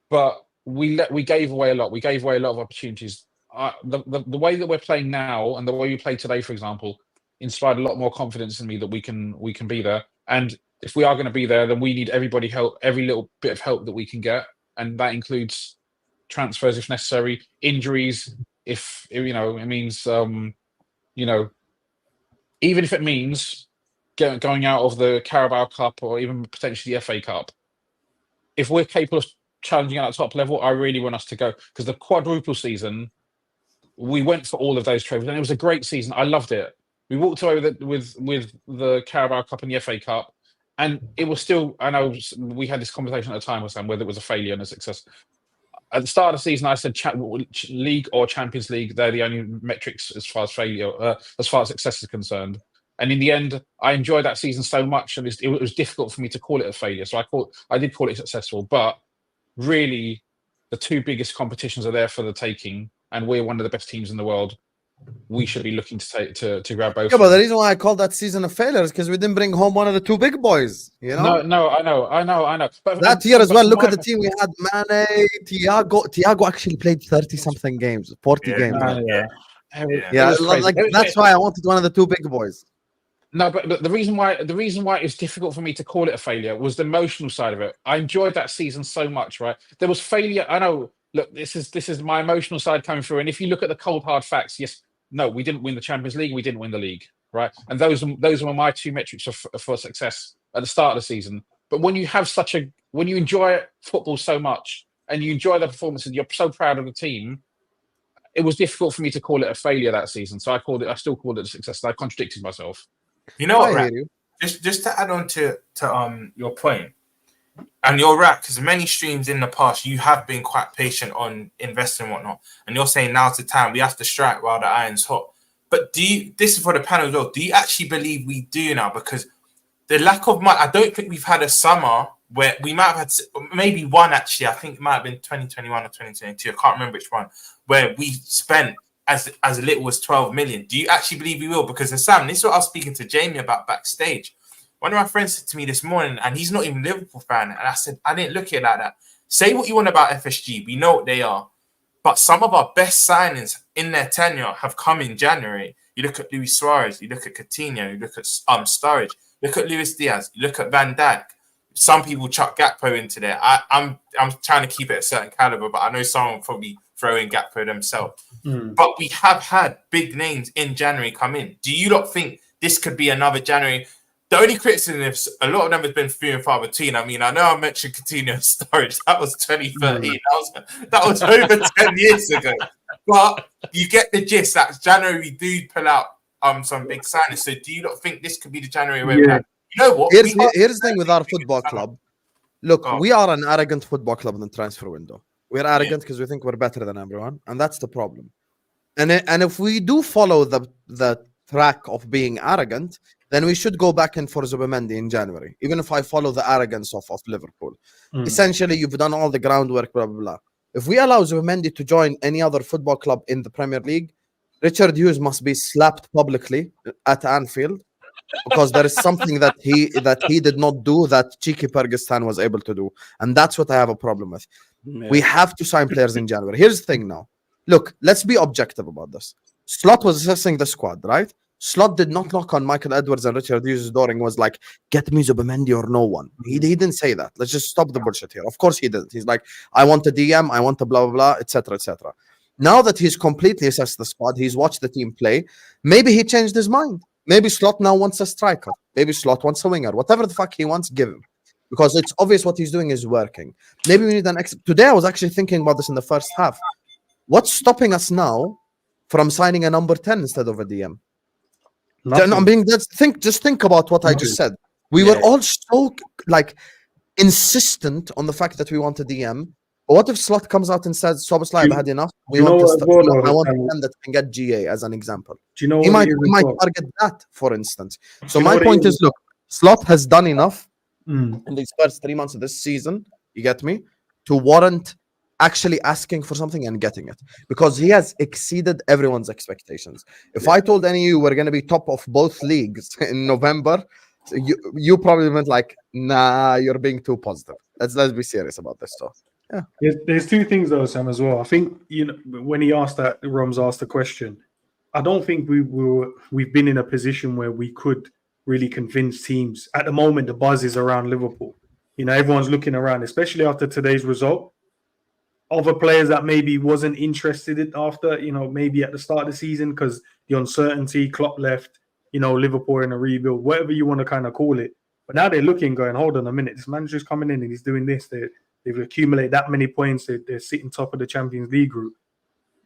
but we gave away a lot. We gave away a lot of opportunities. The way that we're playing now and the way we play today, for example, inspired a lot more confidence in me that we can be there. And if we are going to be there, then we need everybody help, every little bit of help that we can get, and that includes transfers if necessary, injuries if it means even if it means going out of the Carabao Cup or even potentially the FA Cup. If we're capable of challenging at that top level, I really want us to go, because the quadruple season, we went for all of those trophies and it was a great season. I loved it. We walked away with the Carabao Cup and the FA Cup, and it was still, I know we had this conversation at the time, Husam, whether it was a failure and a success. At the start of the season, I said league or Champions League, they're the only metrics as far as failure, as far as success is concerned. And in the end, I enjoyed that season so much, and it was difficult for me to call it a failure. So I did call it successful, but really, the two biggest competitions are there for the taking, and we're one of the best teams in the world. We should be looking to grab both. Yeah, but the reason why I called that season a failure is because we didn't bring home one of the two big boys. No, I know. But that year as well. Look at the team we had: Mane, Thiago actually played 30-something games, 40 games. That's why I wanted one of the two big boys. No, but the reason why it's difficult for me to call it a failure was the emotional side of it. I enjoyed that season so much, right? There was failure. I know. Look, this is my emotional side coming through. And if you look at the cold hard facts, yes, no, we didn't win the Champions League. We didn't win the league, right? And those were my two metrics for success at the start of the season. But when you have when you enjoy football so much and you enjoy the performances, you're so proud of the team. It was difficult for me to call it a failure that season. So I still called it a success. I contradicted myself. You know what, Rat? Just to add on to your point, and you're right, because many streams in the past you have been quite patient on investing and whatnot, and you're saying now's the time, we have to strike while the iron's hot. But this is for the panel as well, do you actually believe we do now? Because the lack of money, I don't think we've had a summer where we might have had maybe one actually. I think it might have been 2021 or 2022. I can't remember which one. Where we spent as little as 12 million. Do you actually believe we will? Because Sam, this is what I was speaking to Jamie about backstage. One of my friends said to me this morning, and he's not even a Liverpool fan, and I said I didn't look at it like that. Say what you want about FSG, we know what they are, but some of our best signings in their tenure have come in January. You look at Luis Suarez, you look at Coutinho, you look at Sturridge, look at Luis Diaz, you look at Van Dijk. Some people chuck Gakpo into there. I'm trying to keep it a certain caliber, but I know someone will probably throw in Gakpo themselves. But we have had big names in January come in. Do you not think this could be another January? The only criticism is a lot of them has been few and far between. I mean, I know I mentioned Coutinho and Sturridge. That was 2013. That was over 10 years ago. But you get the gist that January we do pull out some big signings. So do you not think this could be the January where we have? You know what? Here's the thing with our football club. Look, we are an arrogant football club in the transfer window. We're arrogant because we think we're better than everyone, and that's the problem. And if we do follow the track of being arrogant, then we should go back in for Zubimendi in January. Even if I follow the arrogance of Liverpool, essentially you've done all the groundwork, blah blah blah. If we allow Zubimendi to join any other football club in the Premier League, Richard Hughes must be slapped publicly at Anfield. Because there is something that he did not do that Cheeky Pergistan was able to do. And that's what I have a problem with. Yeah. We have to sign players in January. Here's the thing now. Look, let's be objective about this. Slot was assessing the squad, right? Slot did not knock on Michael Edwards and Richard Hughes' door and was like, get me Zubimendi or no one. He didn't say that. Let's just stop the bullshit here. Of course he didn't. He's like, I want a DM, I want a blah, blah, blah, etc., etc. Now that he's completely assessed the squad, he's watched the team play, maybe he changed his mind. Maybe Slot now wants a striker. Maybe Slot wants a winger. Whatever the fuck he wants, give him. Because it's obvious what he's doing is working. Maybe we need an extra. Today I was actually thinking about this in the first half. What's stopping us now from signing a number 10 instead of a DM? Just think about what I just said. We were all so insistent on the fact that we want a DM. What if Slot comes out and says, Soboslai, I've had enough. I want a DM that can get GA as an example. Do you know he might target that, for instance. So my point is, look, Slot has done enough in these first 3 months of this season, you get me, to warrant actually asking for something and getting it. Because he has exceeded everyone's expectations. If I told any of you we're going to be top of both leagues in November, you probably went like, nah, you're being too positive. Let's be serious about this stuff. Yeah. There's two things though, Sam, as well. I think when he asked that, Romz asked the question. I don't think we've been in a position where we could really convince teams. At the moment, the buzz is around Liverpool. Everyone's looking around, especially after today's result. Other players that maybe wasn't interested in after, maybe at the start of the season because the uncertainty, Klopp left, Liverpool in a rebuild, whatever you want to kind of call it. But now they're looking, going, hold on a minute, this manager's coming in and he's doing this. They've accumulated that many points. They're sitting top of the Champions League group.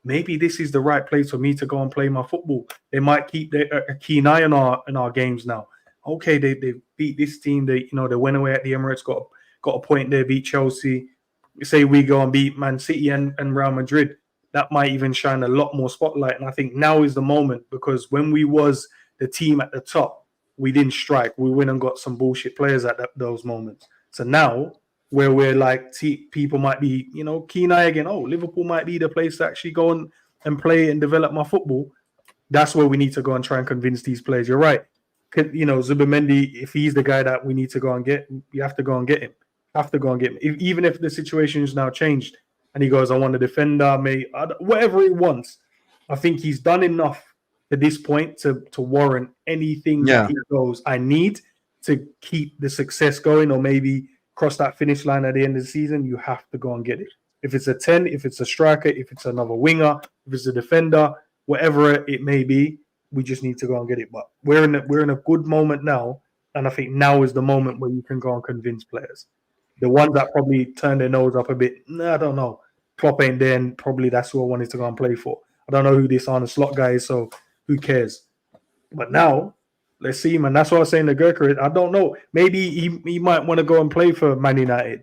Maybe this is the right place for me to go and play my football. They might keep a keen eye on our games now. Okay, they beat this team. They went away at the Emirates, got a point there, beat Chelsea. Say we go and beat Man City and Real Madrid. That might even shine a lot more spotlight. And I think now is the moment because when we was the team at the top, we didn't strike. We went and got some bullshit players at those moments. So now, where we're like, people might be, keen eye again. Oh, Liverpool might be the place to actually go and play and develop my football. That's where we need to go and try and convince these players. You're right. Zubimendi, if he's the guy that we need to go and get, you have to go and get him. Even if the situation is now changed and he goes, I want a defender, whatever he wants. I think he's done enough at this point to warrant anything that he goes, I need to keep the success going or maybe cross that finish line at the end of the season. You have to go and get it. If it's a 10, if it's a striker, if it's another winger, if it's a defender, whatever it may be, we just need to go and get it. But we're in a good moment now, and I think now is the moment where you can go and convince players. The ones that probably turn their nose up a bit, I don't know. Klopp ain't there, and probably that's who I wanted to go and play for. I don't know who this Arne Slot guy is, so who cares? But now, let's see, man. That's what I was saying to Gurkha. I don't know. Maybe he might want to go and play for Man United.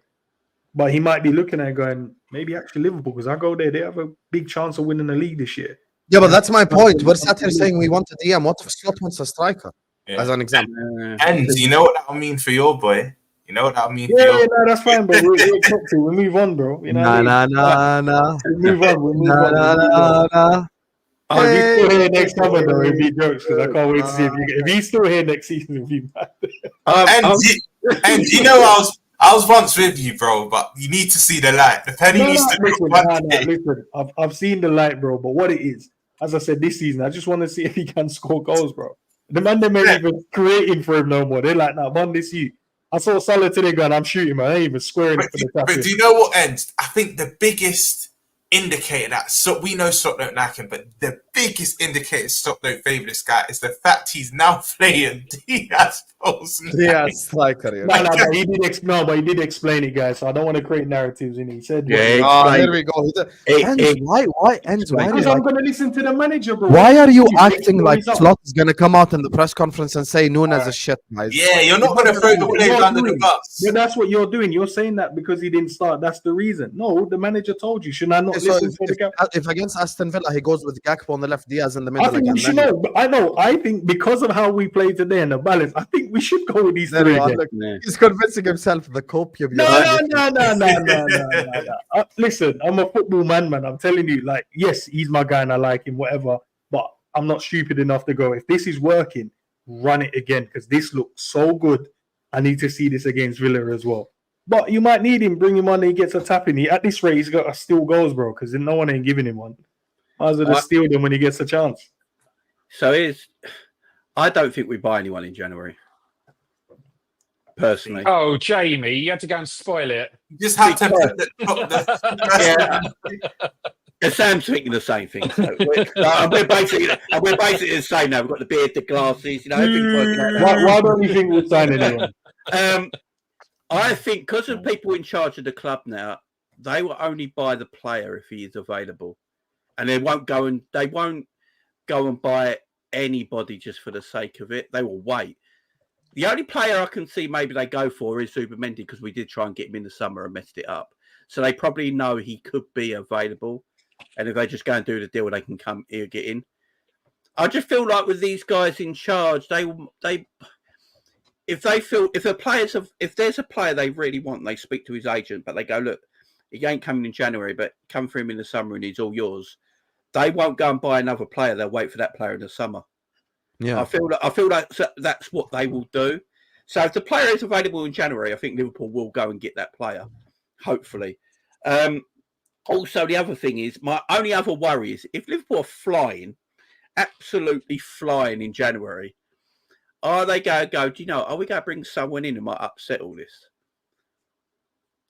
But he might be looking at it going, maybe actually Liverpool, because I go there, they have a big chance of winning the league this year. Yeah, but that's my point. We're sat here saying we want a DM. What if Slot wants a striker, as an example? And you know what that will mean for your boy? You know what I mean? Yeah, no, that's fine, bro. We move on, bro. You know what I mean? Nah. We move on. We move on. Nah. I'll be still Hey. here next summer, though. It'll be jokes because I can't wait to see if he's still here next season. It'll be mad. And you know, I was once with you, bro, but you need to see the light. The penny needs to listen. I've seen the light, bro. But what it is, as I said, this season, I just want to see if he can score goals, bro. The man they ain't even creating for him no more. They're like, nah, man, this you. I saw Salah today going, I'm shooting, man. I ain't even squaring it for the tap. But do you know what ends? I think the biggest indicator that we know Stock don't like him, but the biggest indicator Stock don't favour this guy is the fact he's now playing Diaz. Diaz striker. No, but he did explain it, guys. So I don't want to create narratives. And he said, here we go. Why Endz? Because I'm going to listen to the manager, bro. Why are you acting like Slot is going to come out in the press conference and say Nunes is shit, guys? Yeah, you're not going to throw the players under the bus. Yeah, that's what you're doing. You're saying that because he didn't start. That's the reason. No, the manager told you. Should I not listen to the guy? If against Aston Villa, he goes with Gakpo on the left, Diaz in the middle. I think we should know. I think because of how we play today and the balance, I think we should go with these three again. He's convincing himself the copy of your. No. Listen, I'm a football man. I'm telling you, like, yes, he's my guy and I like him, whatever. But I'm not stupid enough to go, if this is working, run it again because this looks so good. I need to see this against Villa as well. But you might need him, bring him on, he gets a tap in. At this rate, he's got to steal goals, bro, because no one ain't giving him one. Might as well just steal them when he gets a chance. So I don't think we buy anyone in January. Personally. Oh, Jamie, you had to go and spoil it. You just had to put the Sam's thinking the same thing. So we're basically the same now. We've got the beard, the glasses, everything's working out. Why don't you think we'll sign anyone? I think because of people in charge of the club now, they will only buy the player if he is available, and they won't go and buy anybody just for the sake of it. They will wait. The only player I can see maybe they go for is Zubimendi because we did try and get him in the summer and messed it up. So they probably know he could be available, and if they just go and do the deal, they can come here get in. I just feel like with these guys in charge, if there's a player they really want, they speak to his agent, but they go, look, he ain't coming in January, but come for him in the summer and he's all yours. They won't go and buy another player. They'll wait for that player in the summer. Yeah, I feel like that's what they will do. So if the player is available in January, I think Liverpool will go and get that player, hopefully. Also, the other thing is, my only other worry is if Liverpool are flying, absolutely flying in January, are they going to go, do you know, are we going to bring someone in who might upset all this?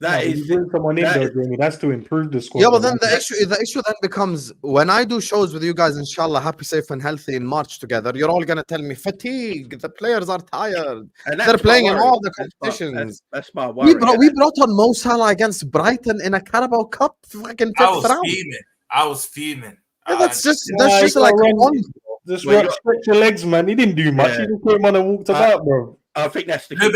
Jamie, that's to improve the squad. Yeah, but then the issue then becomes when I do shows with you guys, inshallah, happy, safe, and healthy in March together. You're all gonna tell me fatigue. The players are tired. They're playing in all the competitions. That's my worry. We brought on Mo Salah against Brighton in a Carabao Cup fucking fifth round. I was fuming. Yeah, that's just like one. Just stretch your legs, man. He didn't do much. He just came on and walked about, bro. I think that's the but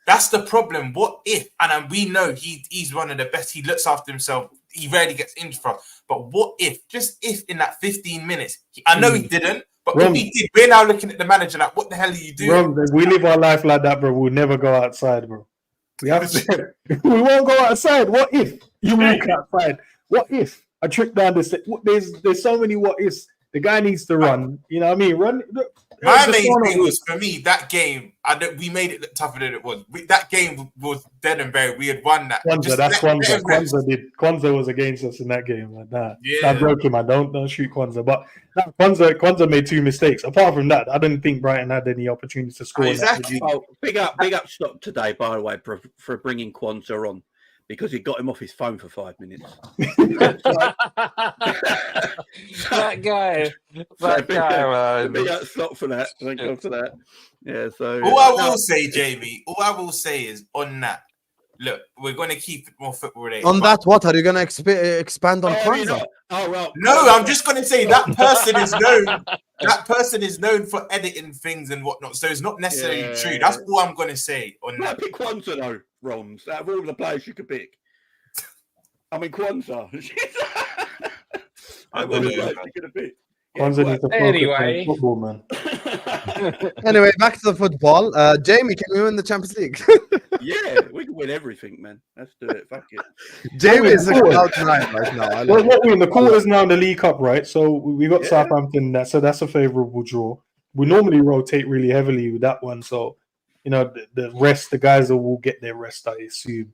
that's the problem. What if? And we know he's one of the best. He looks after himself. He rarely gets injured for us. But what if? Just if in that 15 minutes, I know he didn't. But if he did, we're now looking at the manager like, what the hell are you doing? Bro, we live our life like that, bro. We'll never go outside, bro. We won't go outside. What if you walk outside? What if a trick down the set? There's so many what ifs. The guy needs to run. You know what I mean? Run. My main thing was, for me, that game, we made it look tougher than it was. That game was dead and buried. We had won that. Kwanzaa was against us in that game. Like that. Yeah. I'm joking, man. Don't shoot Kwanzaa. But Kwanzaa made 2 mistakes. Apart from that, I didn't think Brighton had any opportunity to score. Exactly. Big up Stock today, by the way, for bringing Kwanzaa on. Because he got him off his phone for 5 minutes. That guy. Big up Slot for that. Thank God for that. Yeah. So all I will say, Jamie, is on that. Look, we're going to keep it more football related. On that, what are you going to expand on Kwanzaa? No, I'm just going to say that person is known. That person is known for editing things and whatnot, so it's not necessarily true. That's all I'm going to say on that. Pick Kwanzaa though, Romz. Out of all the players you could pick, I mean Kwanzaa. I don't know who you're going to pick. Anyway, football, man. Anyway, back to the football. Jamie, can we win the Champions League? Yeah, we can win everything, man. Let's do it. Fuck it. Jamie is a Well, cloud nine right now. I Well, love what it. we're in the quarters now in the League Cup, right? So we got Yeah. Southampton, so that's a favourable draw. We normally rotate really heavily with that one, so the rest, the guys will get their rest, I assume.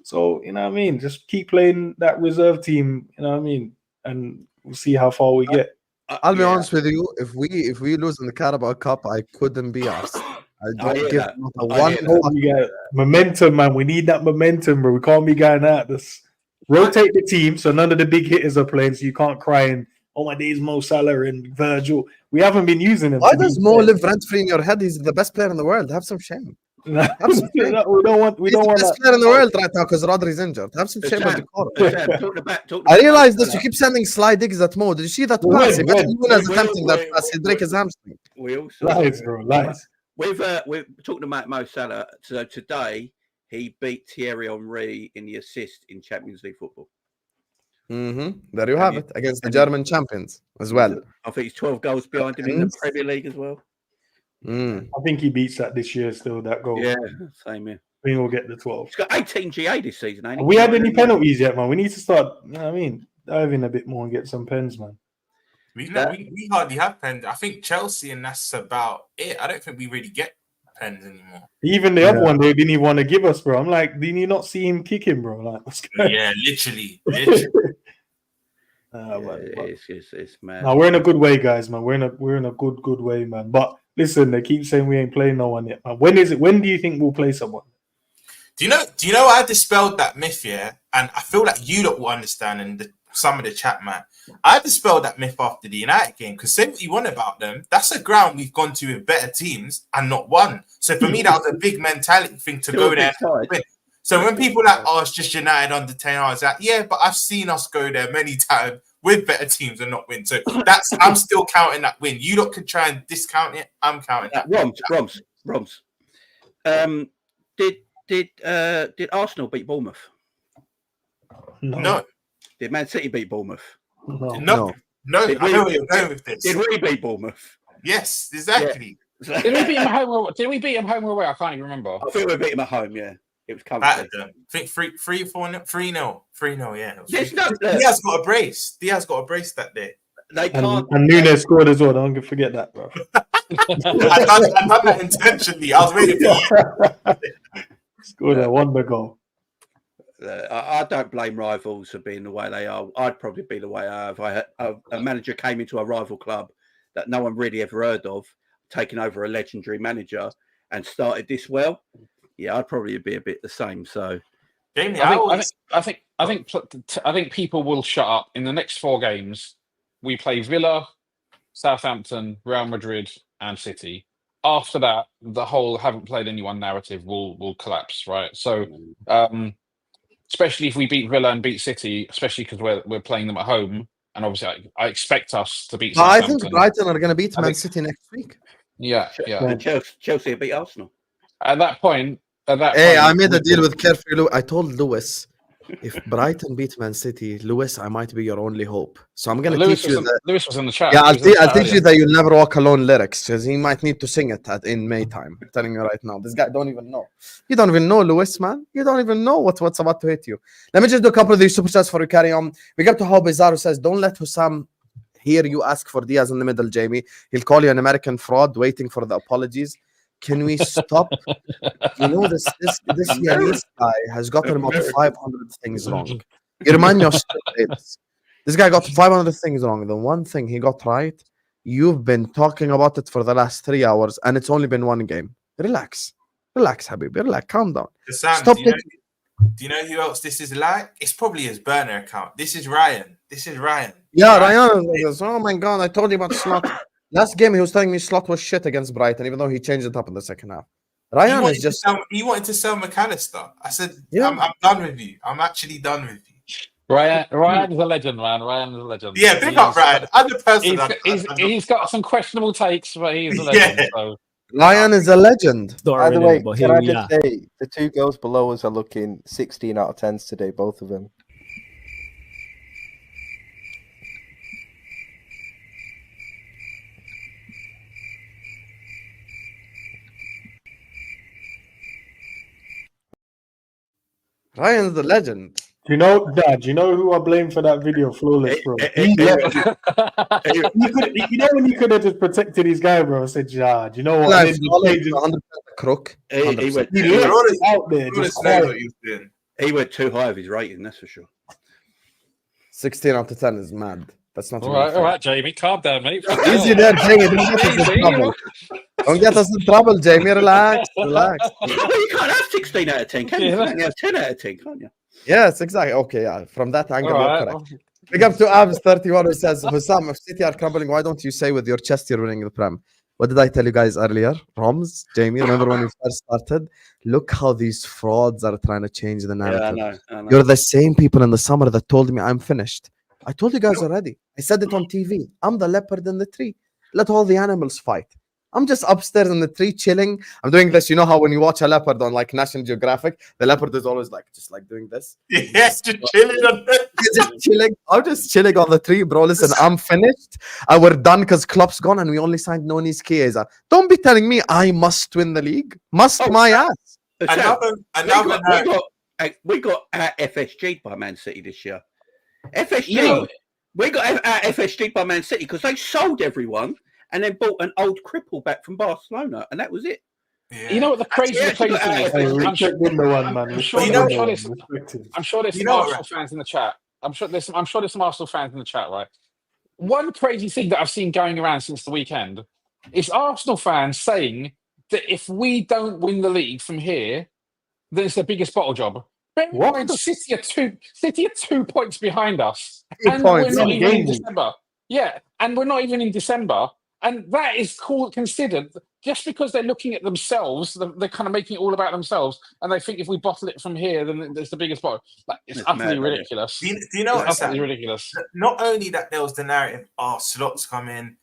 So what I mean, just keep playing that reserve team, what I mean, and we'll see how far we get. I'll be Yeah, honest with you. If we lose in the Carabao Cup, I couldn't be arsed. I I don't hear give that. not a I one. hear that. Hope we get momentum, man. We need that momentum, bro. We can't be going out. This rotate the team so none of the big hitters are playing, so you can't cry and oh my days, Mo Salah and Virgil. We haven't been using them. Why to be does Mo fair. live rent free in your head? He's the best player in the world. Have some shame. we don't want. We He's don't the want best that. player in the world right now because Rodri's injured. Have some shame on the Husam, core. Husam, talk I about realize Mo this. You Salah. keep sending sly digs at Mo. Did you see that When? pass? Imagine When? Nunes We- attempting that we- pass. He'd break his hamstring. We also Lies, bro. Lies. we're talking about Mo Salah. So today he beat Thierry Henry in the assist in Champions League football. There you And have he- it against the and he- German champions as well. I think he's 12 goals behind him in the Endz. Premier League as well. I think he beats that this year. Still, that goal. Yeah, same here. I think we'll get the 12. He's got 18 GA this season, ain't he? Have we had any penalties yet, man? We need to start. Dive in a bit more and get some pens, man. We hardly have pens. I think Chelsea, and that's about it. I don't think we really get pens anymore. Even the other one, they didn't even want to give us, bro. I'm like, did you not see him kick him, bro? Like, what's going Yeah, literally. It's mad. No, we're in a good way, guys, man. We're in a good way, man. But listen, they keep saying we ain't playing no one yet, man. When is it? When do you think we'll play someone? Do you know I dispelled that myth, yeah? And I feel like you lot will understand, and some of the chat, man. I dispelled that myth after the United game, because say what you want about them, that's a ground we've gone to with better teams and not won. So for me, that was a big mentality thing to go there and win. So when people are like, oh, it's just United under 10, I was like, yeah, but I've seen us go there many times with better teams and not win. So I'm still counting that win. You lot can try and discount it. I'm counting that. Romz. Did Arsenal beat Bournemouth? No. Did Man City beat Bournemouth? No. I know where you're going with this. Did we beat Bournemouth? Yes, exactly. Yeah. Did we beat him home? Did we beat him home or away? I can't even remember. I think we beat him at home. Yeah, it was comfy. I think 3-0, yeah. There's no. Diaz got a brace. that day. They can't. And Nunes scored as well. Don't forget that, bro. I done that intentionally. I was waiting for you. Scored a wonder goal. I don't blame rivals for being the way they are. I'd probably be the way I have. A manager came into a rival club that no one really ever heard of, taking over a legendary manager, and started this well. Yeah, I'd probably be a bit the same. So, Jamie, I think people will shut up in the next 4 games. We play Villa, Southampton, Real Madrid, and City. After that, the whole haven't played anyone narrative will collapse, right? So, especially if we beat Villa and beat City, especially because we're playing them at home, and obviously I expect us to beat I Southampton. think Brighton are going to beat I Man think- City next week. Yeah. and Chelsea beat Arsenal. At that point, Hey, I made a deal with Carefree Lewis. I told Lewis, if Brighton beat Man City, Lewis, I might be your only hope. So I'm going to teach you that. Lewis was in the chat. Yeah, He was in the I'll chat teach you earlier. that you'll never walk alone lyrics because he might need to sing it in May time. I'm telling you right now. This guy don't even know. You don't even know, Lewis, man. You don't even know what's about to hit you. Let me just do a couple of these super chats before we carry on. We got to how Bizarro says, don't let Husam hear you ask for Diaz in the middle, Jamie. He'll call you an American fraud waiting for the apologies. Can we stop? You know, this Yanis guy has gotten about 500 things wrong. You remind me of this guy got 500 things wrong. The one thing he got right, you've been talking about it for the last 3 hours, and it's only been 1 game. Relax, Habibi. Relax, calm down. Sam, Stop do you know who else this is like? It's probably his burner account. This is Ryan. Yeah, Ryan. Oh my God, I told you about Slot. Last game, he was telling me Slot was shit against Brighton, even though he changed it up in the second half. Ryan is just. He wanted to sell McAllister. I said, Yeah. I'm done with you. I'm actually done with you. Ryan is a legend, man. Ryan is a legend. Yeah, pick up Ryan. I'm the person. He's got some questionable takes, but he's a legend. Yeah. So. Ryan is a legend. By the way, but can here I we just say the 2 girls below us are looking 16 out of 10s today, both of them. Ryan's the legend. Do you know, Dad? Do you know who I blame for that video? Flawless, bro. He left. You know when you could have just protected his guy, bro. I said, "Yeah, do you know what?" Like, And then Flawless just is 100% a crook. He 100%. went, he he, left went, it out there, just Flawless knows quiet. what he's doing. he went too high of his rating, that's for sure. 16 out of 10 is mad. That's not All even right, fair. all right, Jamie, calm down, mate. Easy there, Jamie. Don't get us in Easy. trouble. Don't get us in trouble, Jamie. Relax. Relax. You can't have 16 out of 10, can you? Yeah. You can have 10 out of 10, can't you? Yes, exactly. Okay, yeah. From that angle, All you're right. correct. Big up to Abs31 who says, Husam, if City are crumbling, why don't you say with your chest you're winning the Prem? What did I tell you guys earlier? Romz, Jamie, remember when we first started? Look how these frauds are trying to change the Yeah, narrative. I know. You're the same people in the summer that told me I'm finished. I told you guys already. I said it on TV. I'm the leopard in the tree. Let all the animals fight. I'm just upstairs in the tree chilling. I'm doing this. You know how when you watch a leopard on like National Geographic, the leopard is always like just like doing this. Yes, just chilling on He's just chilling. I'm just chilling on the tree, bro. Listen, I'm finished. We're done because Klopp's gone and we only signed Noni's Chiesa. Don't be telling me I must win the league. Must my ass. We got out FSG'd by Man City this year. FSG, Yeah. we got out FSG'd by Man City because they sold everyone and then bought an old cripple back from Barcelona, and that was it. You know what the crazy thing is? Hey, respect him, the one, man. I'm sure, You know- there's some Arsenal fans in the chat. I'm sure there's some Arsenal fans in the chat, right? One crazy thing that I've seen going around since the weekend is Arsenal fans saying that if we don't win the league from here, then it's the biggest bottle job. Bear in What? mind, City are 2 points behind us, 2 and points. we're not even in Game week. December. Yeah, and we're not even in December, and that is considered just because they're looking at themselves. They're kind of making it all about themselves, and they think if we bottle it from here, then it's the biggest bottle. Like, it's It's utterly mad, ridiculous. Do you know what? It's utterly Sam? ridiculous. Not only that there was the narrative, slots come in,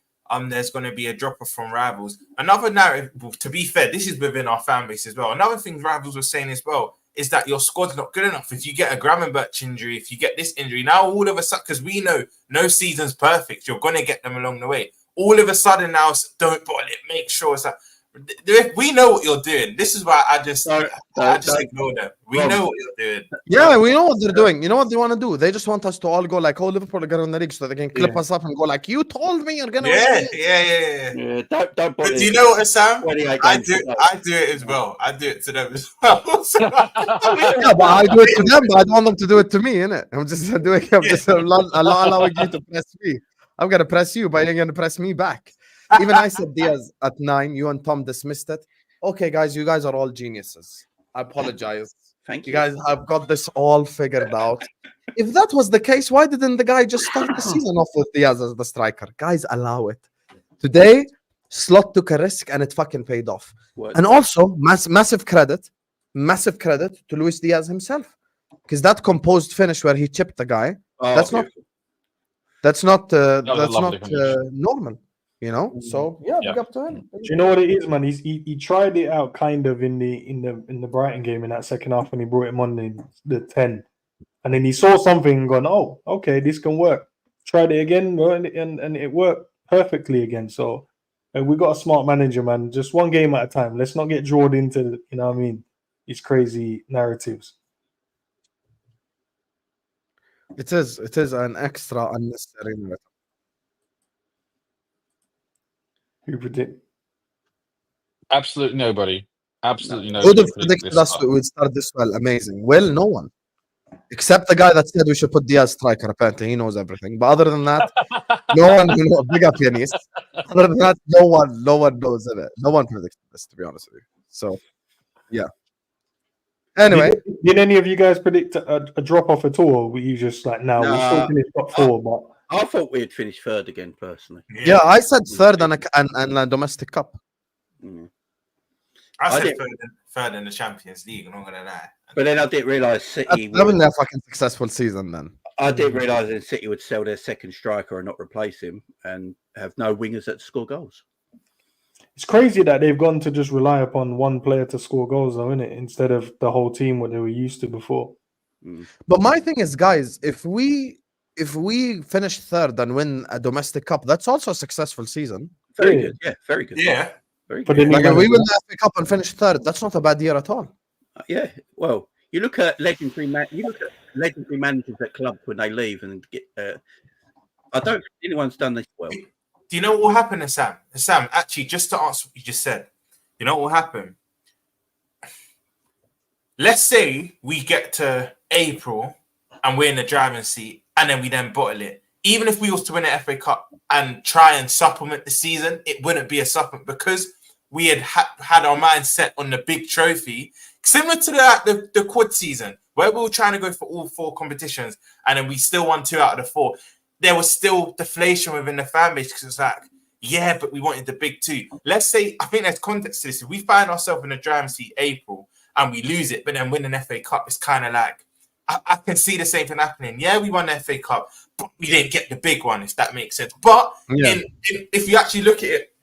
there's going to be a drop off from rivals. Another narrative, well, to be fair, this is within our fan base as well. Another thing rivals were saying as well is that your squad's not good enough. If you get a Gravenberch injury, if you get this injury, now all of a sudden, because we know no season's perfect, you're going to get them along the way. All of a sudden now, don't bottle it, make sure it's that. We know what you're doing. This is why I just ignore them. We know what you're doing. Yeah, we know what they're doing. You know what they want to do? They just want us to all go like, oh, Liverpool are going to win the league so they can clip us up and go like, you told me you're going to win the league. Yeah. Don't But bother do you know what, Sam? 28 I games do to go. it as well. I do it to them as well. Yeah, but I do it to them, but I don't want them to do it to me, innit? I'm just allowing you to press me. I'm going to press you, but you're going to press me back. Even I said Diaz at 9. You and Tom dismissed it. Okay, guys, you guys are all geniuses. I apologize. Thank You guys have got this all figured out. If that was the case, why didn't the guy just start the season off with Diaz as the striker? Guys, allow it. Today, Slot took a risk and it fucking paid off. What? And also, massive credit to Luis Diaz himself. Because that composed finish where he chipped the guy, that's not lovely finish. normal. You know, so yeah, big up to him. Do you know what it is, man? He tried it out kind of in the Brighton game in that second half when he brought him on the 10, and then he saw something and gone, oh, okay, this can work. Tried it again, and it worked perfectly again. So we got a smart manager, man. Just one game at a time. Let's not get drawn into these crazy narratives. It is an extra unnecessary narrative. Who predict? Absolutely nobody. Absolutely Who nobody. would have predicted predicted this us stuff. we would start this well? Amazing. Well, no one. Except the guy that said we should put Diaz striker. Apparently, he knows everything. But other than that, no one who knows. Big up, Yanis. Other than that, no one knows it. No one predicted this, to be honest with you. So, yeah. Anyway, did any of you guys predict a drop off at all? Or were you just like, no, we still finished top 4, but I thought we'd finish third again, personally. yeah, I said third and a domestic cup. Mm. I said didn't- third in the Champions League. I'm not gonna lie. But then I didn't realise That's City. having their fucking successful season then. I didn't realise that City would sell their second striker and not replace him, and have no wingers that score goals. it's crazy that they've gone to just rely upon one player to score goals, though, isn't it? Instead of the whole team what they were used to before. But my thing is, guys, if we finish third and win a domestic cup, that's also a successful season. Very Yeah. good, yeah, very good. Yeah. Very But good. then Like you if we guys- win the FA Cup and finish third, that's not a bad year at all. Yeah, well, You look at legendary managers at clubs when they leave and get. I don't think anyone's done this well. Do you know what will happen, Husam? Husam, actually, just to answer what you just said, you know what will happen? Let's say we get to April and we're in the driving seat, and then we bottle it. Even if we was to win an FA Cup and try and supplement the season, it wouldn't be a supplement because we had our mind set on the big trophy, similar to the quad season, where we were trying to go for all 4 competitions, and then we still won 2 out of the 4. There was still deflation within the fan base because it's like, yeah, but we wanted the big 2. Let's say, I think there's context to this. If we find ourselves in the driving seat April and we lose it, but then win an FA Cup, it's kind of like, I can see the same thing happening. Yeah, we won the FA Cup, but we didn't get the big one, if that makes sense. But if you actually look at it,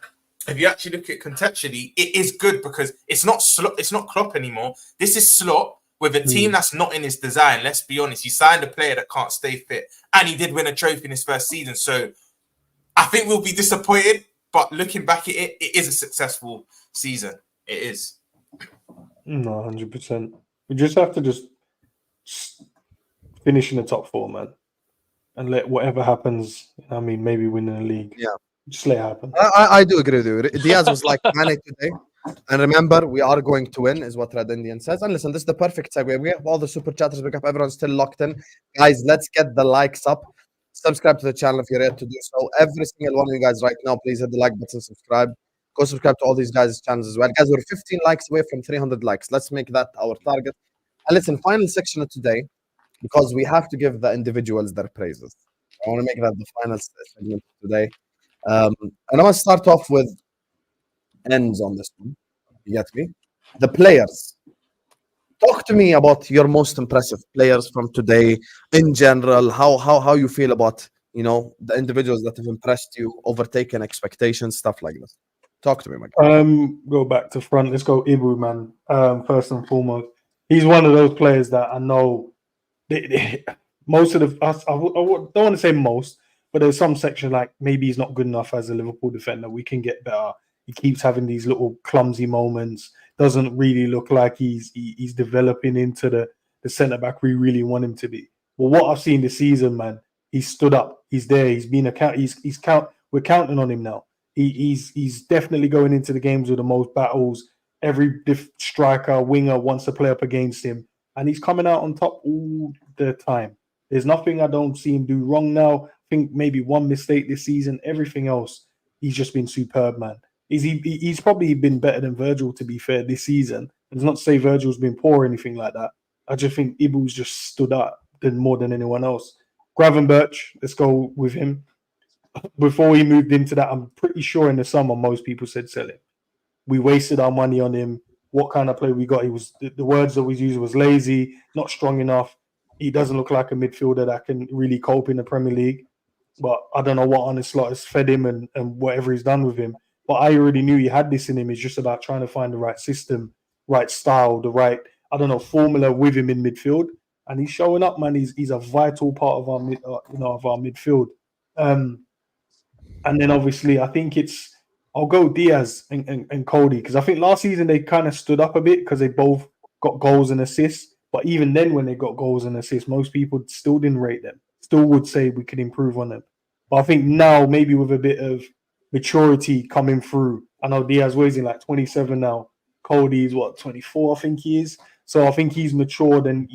contextually, it is good because it's not Klopp anymore. This is Slot with a team that's not in his design. Let's be honest. He signed a player that can't stay fit, and he did win a trophy in his first season. So I think we'll be disappointed, but looking back at it, it is a successful season. It is. No, 100%. We just have to just finish in the top 4, man, and let whatever happens. I mean, maybe winning the league. Yeah. Just let it happen. I do agree with you. Diaz was like Mane today. And remember, we are going to win, is what Red Indian says. And listen, this is the perfect segue. We have all the super chatters. We have everyone still locked in. Guys, let's get the likes up. Subscribe to the channel if you're ready to do so. Every single one of you guys right now, please hit the like button, subscribe. Go subscribe to all these guys' channels as well. Guys, we're 15 likes away from 300 likes. Let's make that our target. And listen, final section of today, because we have to give the individuals their praises. I want to make that the final segment of today. And I want to start off with Endz on this one. You get me? The players. Talk to me about your most impressive players from today in general. How you feel about, the individuals that have impressed you, overtaken expectations, stuff like this. Talk to me, my guy. Go back to front. Let's go Ibu, man. First and foremost, he's one of those players that I know. Most of the us, I don't want to say most, but there's some section like maybe he's not good enough as a Liverpool defender. We can get better. He keeps having these little clumsy moments. Doesn't really look like he's developing into the centre back we really want him to be. Well, what I've seen this season, man, he's stood up. He's there. He's been we're counting on him now. He's definitely going into the games with the most battles. Every striker, winger wants to play up against him, and he's coming out on top all the time. There's nothing I don't see him do wrong now. I think maybe one mistake this season. Everything else, he's just been superb, man. He's probably been better than Virgil, to be fair, this season. It's not to say Virgil's been poor or anything like that. I just think Ibu's just stood up more than anyone else. Gravenberch, let's go with him. Before he moved into that, I'm pretty sure in the summer most people said sell him. We wasted our money on him. What kind of play we got? He was the words that we used was lazy, not strong enough. He doesn't look like a midfielder that can really cope in the Premier League. But I don't know what on his slot has fed him and whatever he's done with him. But I already knew he had this in him. It's just about trying to find the right system, right style, the right, formula with him in midfield. And he's showing up, man. He's a vital part of our midfield. And then obviously I think I'll go Diaz and Cody, because I think last season they kind of stood up a bit because they both got goals and assists. But even then, when they got goals and assists, most people still didn't rate them. Still would say we could improve on them. But I think now, maybe with a bit of maturity coming through, I know Diaz weighs in like 27 now. Cody's 24, I think he is. So I think he's matured and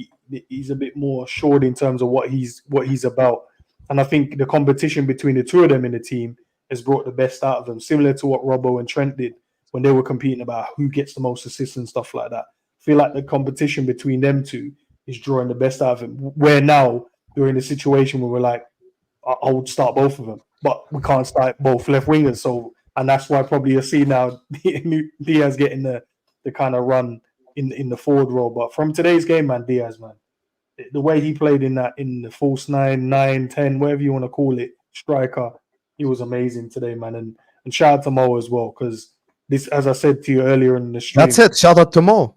he's a bit more assured in terms of what he's about. And I think the competition between the two of them in the team has brought the best out of them, similar to what Robbo and Trent did when they were competing about who gets the most assists and stuff like that. I feel like the competition between them two is drawing the best out of him. Where now we're in a situation where we're like, I would start both of them, but we can't start both left wingers. So, and that's why probably you'll see now Diaz getting the kind of run in the forward role. But from today's game, man, Diaz, man, the way he played in the false 9, 10, whatever you want to call it, striker, he was amazing today, man. And shout out to Mo as well, because this, as I said to you earlier in the stream. That's it. Shout out to Mo.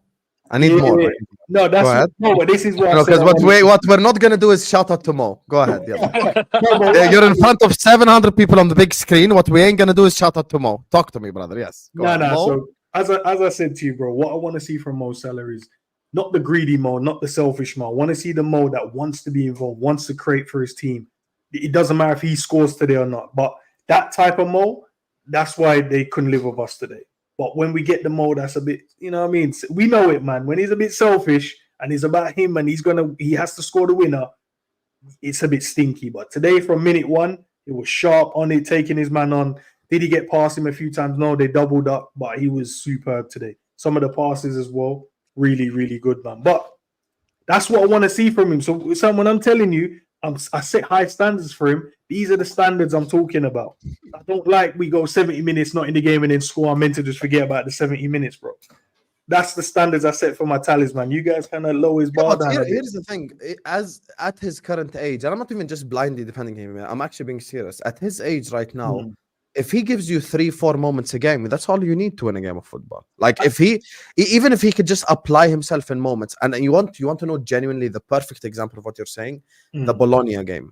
I need more. Yeah. No, that's no, but this is what because what we're not gonna do is shout out to Mo. Go ahead. Yeah. You're in front of 700 people on the big screen. What we ain't gonna do is shout out to Mo. Talk to me, brother. Yes. No. So as I said to you, bro, what I want to see from Mo Salah is not the greedy Mo, not the selfish Mo. I want to see the Mo that wants to be involved, wants to create for his team. It doesn't matter if he scores today or not. But that type of Mo, that's why they couldn't live with us today. But when we get the Mo, that's a bit, you know what I mean? We know it, man. When he's a bit selfish and it's about him and he has to score the winner, it's a bit stinky. But today, from minute one, it was sharp on it, taking his man on. Did he get past him a few times? No, they doubled up, but he was superb today. Some of the passes as well, really, really good, man. But that's what I want to see from him. So, when I'm telling you, I set high standards for him. These are the standards I'm talking about. I don't like we go 70 minutes not in the game and then score. I'm meant to just forget about the 70 minutes, bro. That's the standards I set for my talisman. You guys kind of lower his bar down. Here's the thing: as at his current age, and I'm not even just blindly defending him. I'm actually being serious. At his age right now, if he gives you 3-4 moments a game, that's all you need to win a game of football. Like even if he could just apply himself in moments, and you want to know genuinely the perfect example of what you're saying, the Bologna game.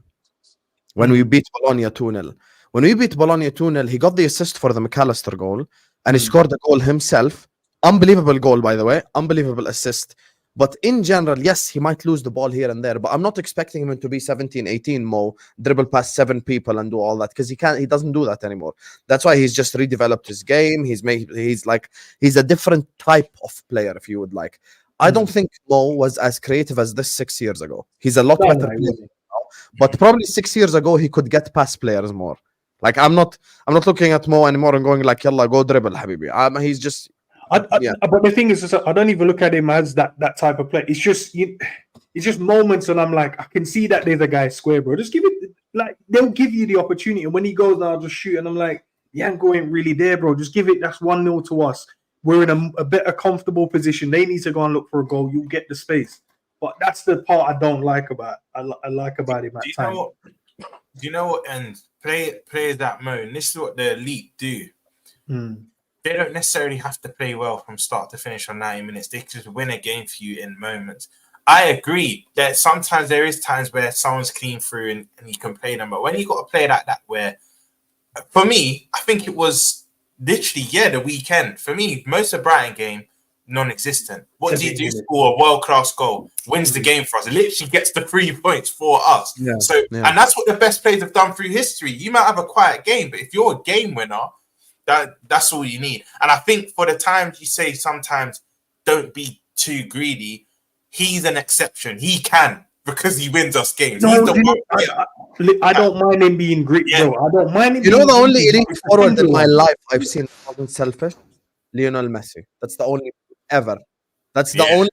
When we beat Bologna 2-0. When we beat Bologna 2-0, he got the assist for the McAllister goal, and he scored the goal himself. Unbelievable goal, by the way. Unbelievable assist. But in general, yes, he might lose the ball here and there, but I'm not expecting him to be 17, 18 Mo, dribble past 7 people and do all that, because he doesn't do that anymore. That's why he's just redeveloped his game. He's a different type of player, if you would like. I don't think Mo was as creative as this 6 years ago. He's a lot better player now, but probably 6 years ago he could get past players more. Like I'm not looking at Mo anymore and going like, "Yalla, go dribble, habibi." He's just. But the thing is, I don't even look at him as that type of player. It's just moments, and I'm like, I can see that there's a guy square, bro. Just give it, like they'll give you the opportunity, and when he goes now, I'll just shoot, and I'm like, Yanko ain't really there, bro. Just give it. That's 1-0 to us. We're in a better comfortable position. They need to go and look for a goal. You'll get the space, but that's the part I don't like about. I like about him at times. Do you know what? And players that moan. This is what the elite do. They don't necessarily have to play well from start to finish on 90 minutes. They could win a game for you in moments. I agree that sometimes there is times where someone's clean through and you can play them. But when you got to play like that, where, for me, I think it was literally, the weekend. For me, most of Brighton game, non-existent. What do you do? Score a world-class goal, wins the game for us. It literally gets the 3 points for us. And that's what the best players have done through history. You might have a quiet game, but if you're a game winner, that's all you need. And I think for the times you say sometimes don't be too greedy, he's an exception. He can, because he wins us games. I don't mind him being greedy, bro. I don't mind him. You know, the only elite forward in my life I've seen selfish, Lionel Messi. That's the only ever. That's the only.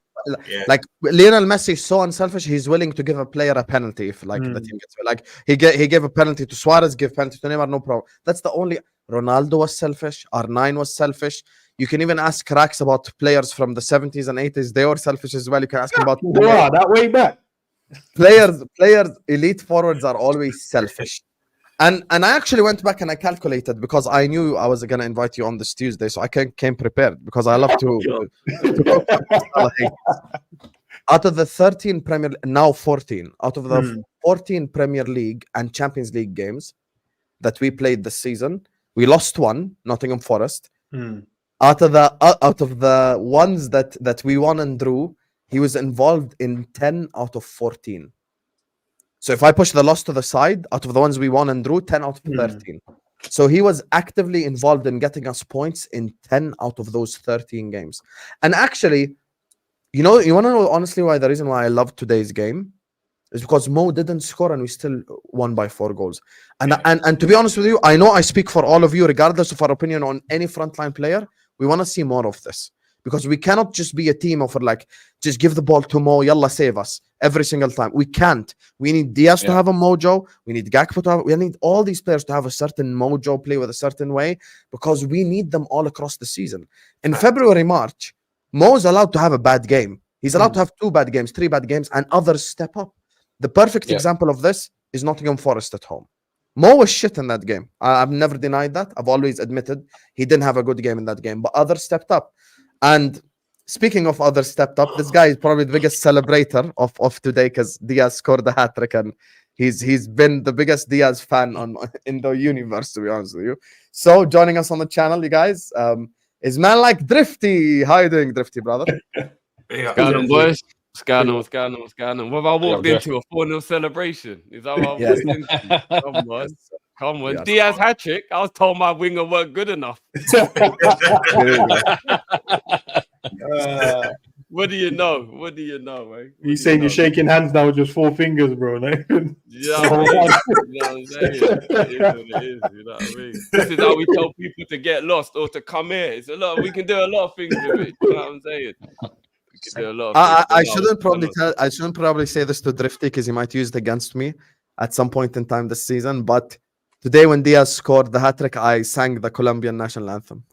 Like Lionel Messi is so unselfish. He's willing to give a player a penalty if the team gets like he gave a penalty to Suarez, give penalty to Neymar, no problem. That's the only. Ronaldo was selfish. R9 was selfish. You can even ask cracks about players from the 70s and 80s. They were selfish as well. You can ask about that way back. Players, elite forwards are always selfish. And I actually went back and I calculated, because I knew I was going to invite you on this Tuesday, so I came prepared, because I love to out of the 13 Premier, now 14, out of the 14 Premier League and Champions League games that we played this season, we lost one, Nottingham Forest. Out of the ones that we won and drew, he was involved in 10 out of 14. So if I push the loss to the side, out of the ones we won and drew, 10 out of 13. So he was actively involved in getting us points in 10 out of those 13 games. And actually, you want to know honestly why the reason why I love today's game is because Mo didn't score and we still won by 4 goals. And to be honest with you, I know I speak for all of you, regardless of our opinion on any frontline player. We want to see more of this, because we cannot just be a team of just give the ball to Mo, yalla, save us every single time. We can't. We need Diaz to have a mojo. We need Gakpo to have. We need all these players to have a certain mojo, play with a certain way, because we need them all across the season. In February, March, Mo's allowed to have a bad game. He's allowed to have 2 bad games, 3 bad games, and others step up. The perfect example of this is Nottingham Forest at home. Mo was shit in that game. I've never denied that. I've always admitted he didn't have a good game in that game, but others stepped up. And speaking of others stepped up, this guy is probably the biggest celebrator of today, because Diaz scored the hat-trick, and he's been the biggest Diaz fan in the universe, to be honest with you. So joining us on the channel, you guys, is man like Drifty. How you doing, Drifty, brother? Big up. What's going on, boys? What's going Big on? up. What's going on? What's going on? What have I walked Drift. into? A 4-0 celebration? Is that what I Yes. walked into? Come on. Come on. Yes. Diaz hat trick. I was told my winger weren't good enough. There you go. What do you know? What do you know, man? You saying you're shaking hands now with just 4 fingers, bro? No? Yeah, you know what I'm saying? It is what it is, you know what I mean? This is how we tell people to get lost or to come here. It's a lot. We can do a lot of things with it. You know what I'm saying? We can do a lot of things. I shouldn't probably say this to Drifty because he might use it against me at some point in time this season. But today, when Diaz scored the hat trick, I sang the Colombian national anthem.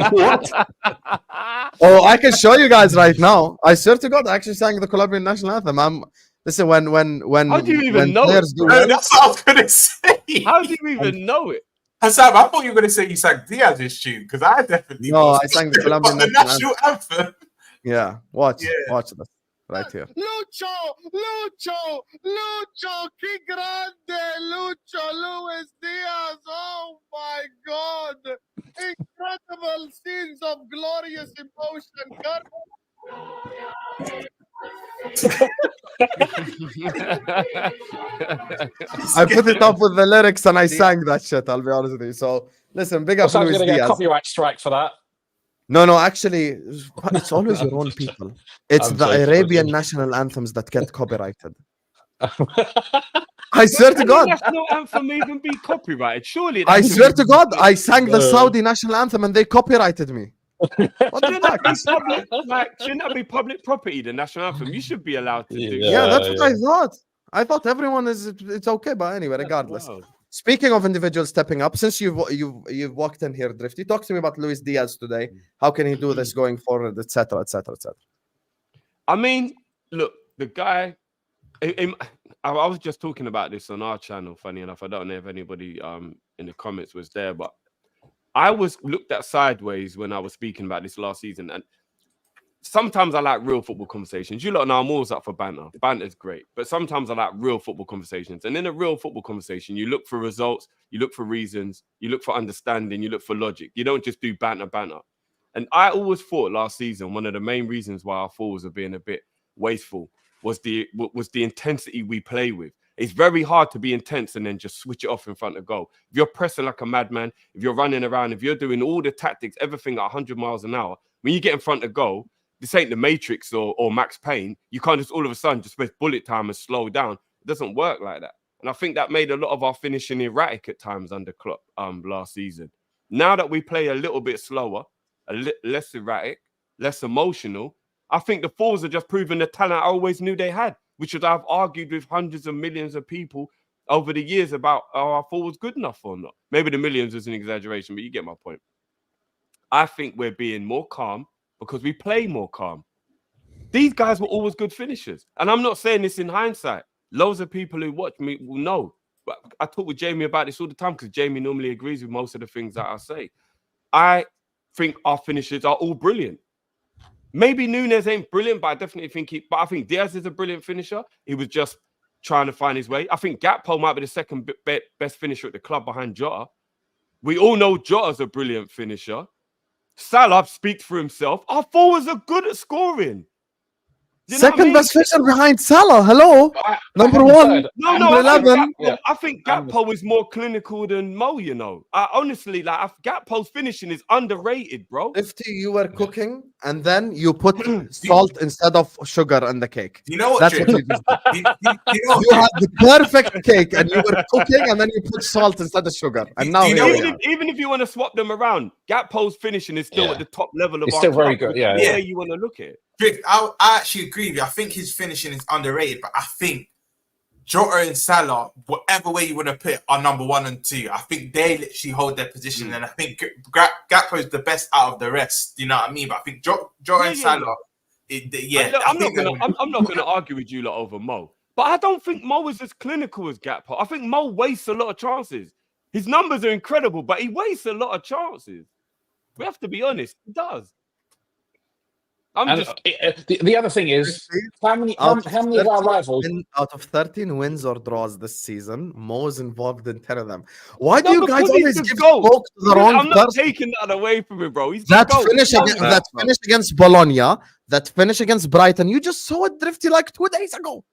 What? Oh, I can show you guys right now. I swear to God, I actually sang the Colombian national anthem. Listen, when How do you even when know players it? do No, well- that's what I was gonna say. How do you even know it? Husam, I thought you were gonna say you sang Diaz's tune because I definitely No, was. I sang the Colombian But the national national anthem. Yeah, watch Yeah. this right here. Lucho, que grande, Lucho, Luis Diaz, oh my God, incredible scenes of glorious emotion. I put it up with the lyrics and I sang that shit. I'll be honest with you. So listen, big up So I'm Luis going to get a Diaz. copyright strike for that. No, actually, it's always your own people. It's I'm the so sorry, Arabian dude. national anthems that get copyrighted. I swear to Can God. the national anthem even be copyrighted? Surely. I swear to God, I sang the No. Saudi national anthem and they copyrighted me. What the Shouldn't that fuck? be public? Shouldn't that be public property? The national anthem. You should be allowed to do. Yeah, that's what I yeah. thought. I thought everyone it's okay, but anyway, regardless. Wow. Speaking of individuals stepping up, since you've walked in here, Drifty, talk to me about Luis Diaz today. How can he do this going forward, etc., etc., etc. I mean, look, the guy. I was just talking about this on our channel. Funny enough, I don't know if anybody in the comments was there, but I was looked at sideways when I was speaking about this last season. And sometimes I like real football conversations. You lot know I'm always up for banter. Banter's great, but sometimes I like real football conversations. And in a real football conversation, you look for results, you look for reasons, you look for understanding, you look for logic. You don't just do banter. And I always thought last season one of the main reasons why our forwards are being a bit wasteful was the intensity we play with. It's very hard to be intense and then just switch it off in front of goal. If you're pressing like a madman, if you're running around, if you're doing all the tactics, everything at 100 miles an hour, when you get in front of goal, this ain't the Matrix or Max Payne. You can't just all of a sudden just press bullet time and slow down. It doesn't work like that. And I think that made a lot of our finishing erratic at times under Klopp last season. Now that we play a little bit slower, less erratic, less emotional, I think the forwards are just proving the talent I always knew they had, which is I've argued with hundreds of millions of people over the years about are our forwards good enough or not. Maybe the millions is an exaggeration, but you get my point. I think we're being more calm because we play more calm. These guys were always good finishers. And I'm not saying this in hindsight. Loads of people who watch me will know. But I talk with Jamie about this all the time because Jamie normally agrees with most of the things that I say. I think our finishers are all brilliant. Maybe Núñez ain't brilliant, but I definitely think I think Diaz is a brilliant finisher. He was just trying to find his way. I think Gakpo might be the second best finisher at the club behind Jota. We all know Jota's a brilliant finisher. Salah speaks for himself. Our forwards are good at scoring. You know what I Second mean? best finisher behind Salah. Hello, number one. No, Number 11. I think Gakpo is more clinical than Mo, you know. I honestly, like, Gakpo's finishing is underrated, bro. If you were cooking and then you put salt instead of sugar on the cake. You know what, That's Drift? what you just did. You know You had the perfect cake and you were cooking and then you put salt instead of sugar. And now Do you here know we what- are. Even if you want to swap them around, Gakpo's finishing is still Yeah. at the top level of It's our still very club, good, yeah, whichever yeah. way you want to look at it. Drift, I actually agree with you. I think his finishing is underrated, but I think Jota and Salah, whatever way you want to put it, are number 1 and 2. I think they literally hold their position, and I think Gakpo is the best out of the rest. You know what I mean? But I think Jota and Salah, I'm not gonna argue with you lot over Mo, but I don't think Mo is as clinical as Gakpo. I think Mo wastes a lot of chances. His numbers are incredible, but he wastes a lot of chances. We have to be honest. He does. I'm And just the other thing is, how many of our rivals? Out of 13 wins or draws this season, Mo's involved in 10 of them. Why do No, you guys because he's always the give GOAT. smoke to the Because wrong I'm not person? taking that away from him, bro. He's That the GOAT. finish, He against, knows that bro. finish against Bologna, that finish against Brighton, you just saw it Drifty like 2 days ago.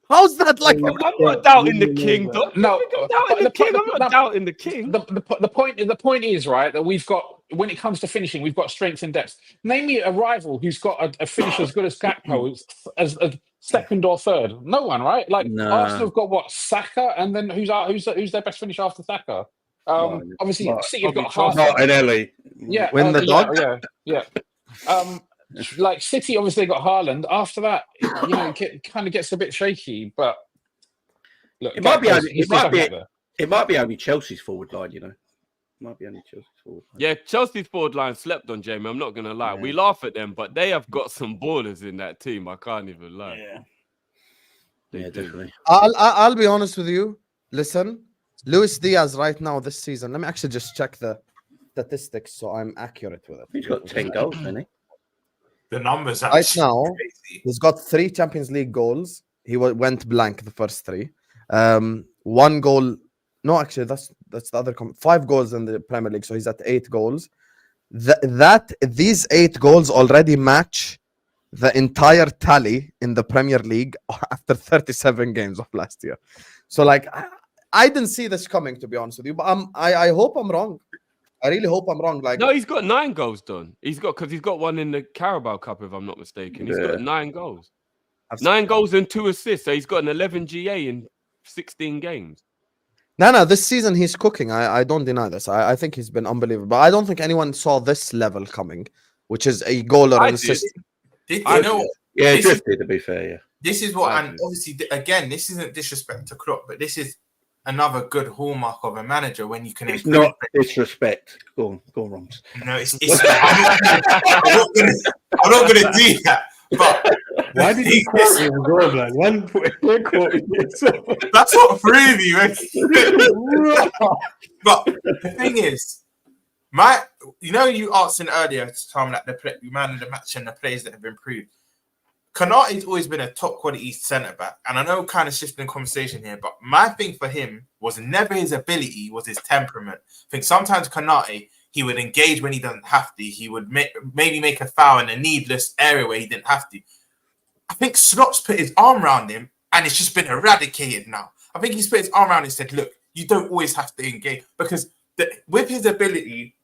How's that like? Yeah, I'm not doubting the king, though. No, I'm doubting the king. I'm not doubting the king. The point is, right, that we've got, when it comes to finishing, we've got strength and depth. Name me a rival who's got a finish as good as Gakpo as second or third. No one, right? Like No. Arsenal have got what, Saka, and then who's their best finish after Saka? Obviously, City have got Martinelli. Yeah, Win the dog? Yeah. Like City, obviously got Haaland. After that, you know, it kind of gets a bit shaky. But look, It might be Gakpo's- it might be only Chelsea's forward line, you know. Might be only Chelsea's forward line. Yeah, Chelsea's forward line slept on, Jamie. I'm not going to lie. Yeah. We laugh at them, but they have got some ballers in that team. I can't even lie. Yeah. They Yeah, do. definitely. I'll be honest with you. Listen, Luis Diaz right now this season. Let me actually just check the statistics so I'm accurate with it. He's got 10 goals, hasn't he? The numbers are Right now, crazy. he's got 3 Champions League goals. He went blank the first 3. 1 goal. No, actually, that's the other. 5 goals in the Premier League, so he's at 8 goals. These 8 goals already match the entire tally in the Premier League after 37 games of last year. So, like, I didn't see this coming, to be honest with you. But I hope I'm wrong. I really hope I'm wrong. Like, No, he's got 9 goals done. He's got one in the Carabao Cup, if I'm not mistaken. He's got 9 goals. 9 goals and 2 assists. So he's got an 11 GA in 16 games. No, this season he's cooking. I don't deny this. I think he's been unbelievable. But I don't think anyone saw this level coming, which is a goal or I an did. assist. You know, Yeah, This is- Drifty, to be fair, yeah. this is what, I and do. obviously, again, this isn't disrespect to Klopp, but this is another good hallmark of a manager when you can It's improve. not disrespect. Go on, Romz. No, I'm not gonna do that. But Why did you quote me as well, man? One point, you're quoting yourself. that's not really, man. But the thing is, you asked in earlier to tell me that the man of the match and the players that have improved. Konate's always been a top quality centre back, and I know kind of shifting the conversation here, but my thing for him was never his ability, was his temperament. I think sometimes Konate, he would engage when he doesn't have to. He would maybe make a foul in a needless area where he didn't have to. I think Slot's put his arm around him, and it's just been eradicated now. I think he's put his arm around him and said, look, you don't always have to engage, because with his ability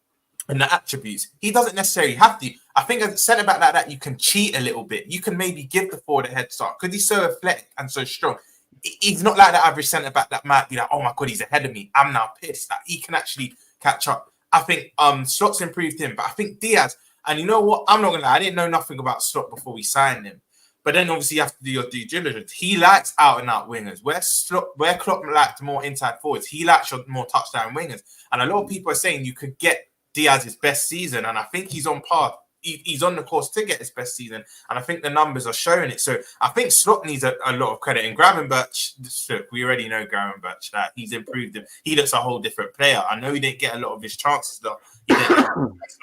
and the attributes, he doesn't necessarily have to. I think as a centre back like that, you can cheat a little bit. You can maybe give the forward a head start because he's so athletic and so strong. He's not like the average centre back that might be like, oh my god, he's ahead of me. I'm now pissed. Like, he can actually catch up. I think Slot's improved him, but I think Diaz, and you know what? I'm not gonna lie, I didn't know nothing about Slot before we signed him. But then obviously you have to do your due diligence. He likes out and out wingers. Where Klopp liked more inside forwards, he likes your more touchdown wingers. And a lot of people are saying you could get Diaz's best season, and I think he's on par. He's on the course to get his best season, and I think the numbers are showing it. So I think Slot needs a lot of credit. And Gravenberch, look, we already know Gravenberch, that he's improved him. He looks a whole different player. I know he didn't get a lot of his chances though. He didn't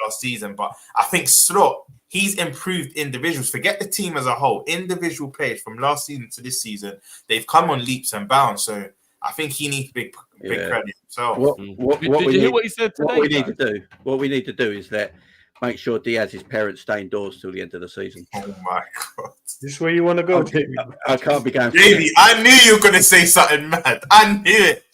last season, but I think Slot, he's improved individuals. Forget the team as a whole. Individual players from last season to this season, they've come on leaps and bounds. So I think he needs big credit. So Did you hear what he said today? What we need to do is make sure Diaz's parents stay indoors till the end of the season. oh my god, Is this where you want to go, Jamie? I can't be going. Jamie, I knew you were gonna say something mad. I knew it.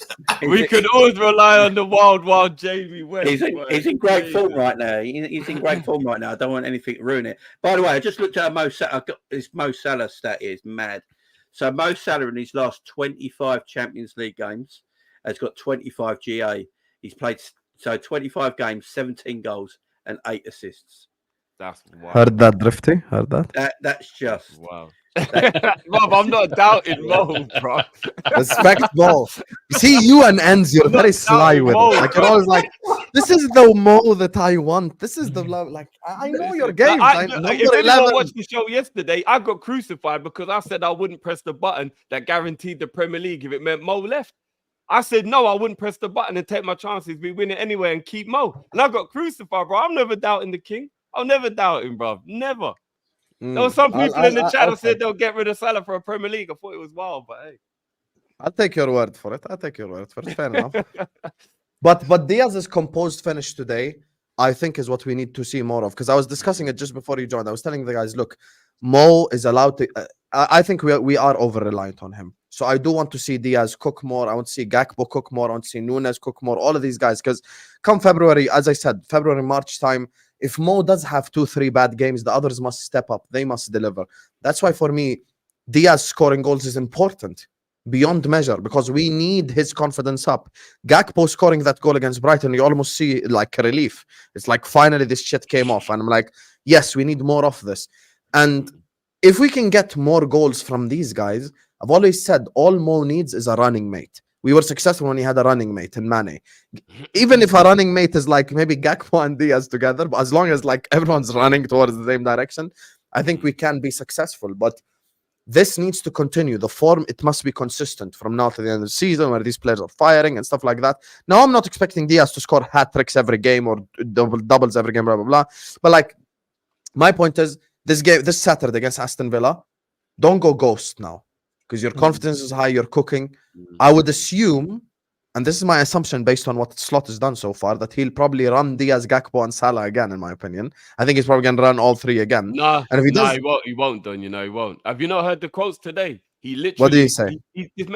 We could always rely on the wild Jamie West. He's in great form right now. He's in great form right now. I don't want anything to ruin it. By the way, I just looked at Mo Salah. This Mo Salah stat is mad. So Mo Salah in his last 25 Champions League games has got 25 GA. He's played 25 games, 17 goals, and 8 assists. That's wild. Heard that, Drifty? Heard that? That's just Wow. Rob, I'm not doubting Mo, bro. Respect Mo. You see, you and Endz, you're very sly with it. Like, you're always like, this is the Mo that I want. This is the love. Like, I know your games. If Number anyone 11. watched the show yesterday, I got crucified because I said I wouldn't press the button that guaranteed the Premier League if it meant Mo left. I said, no, I wouldn't press the button and take my chances. We win it anyway and keep Mo. And I got crucified, bro. I'm never doubting the king. I'll never doubt him, bro. Never. There were some people in the chat that said okay. they'll get rid of Salah for a Premier League. I thought it was wild, but hey. I'll take your word for it. I'll take your word for it. Fair enough. But Diaz's composed finish today, I think, is what we need to see more of. Because I was discussing it just before you joined. I was telling the guys, look, Mo is allowed to. I think we are over reliant on him. So I do want to see Diaz cook more. I want to see Gakpo cook more. I want to see Nunes cook more. All of these guys. Because come February, as I said, February, March time, if Mo does have 2-3 bad games, the others must step up. They must deliver. That's why for me, Diaz scoring goals is important beyond measure because we need his confidence up. Gakpo scoring that goal against Brighton, you almost see like a relief. It's like finally this shit came off. And I'm like, yes, we need more of this. And if we can get more goals from these guys, I've always said all Mo needs is a running mate. We were successful when he had a running mate in Mane. Even if a running mate is like maybe Gakpo and Diaz together, but as long as like everyone's running towards the same direction, I think we can be successful. But this needs to continue. The form, it must be consistent from now to the end of the season where these players are firing and stuff like that. Now, I'm not expecting Diaz to score hat-tricks every game or doubles every game, blah, blah, blah. But like, my point is, this Saturday against Aston Villa, don't go ghost now because your confidence is high, you're cooking. I would assume, and this is my assumption based on what Slot has done so far, that he'll probably run Diaz, Gakpo, and Salah again, in my opinion. I think he's probably going to run all three again. No, and if he does, he won't, Don. You know, he won't. Have you not heard the quotes today? He literally. What did he say?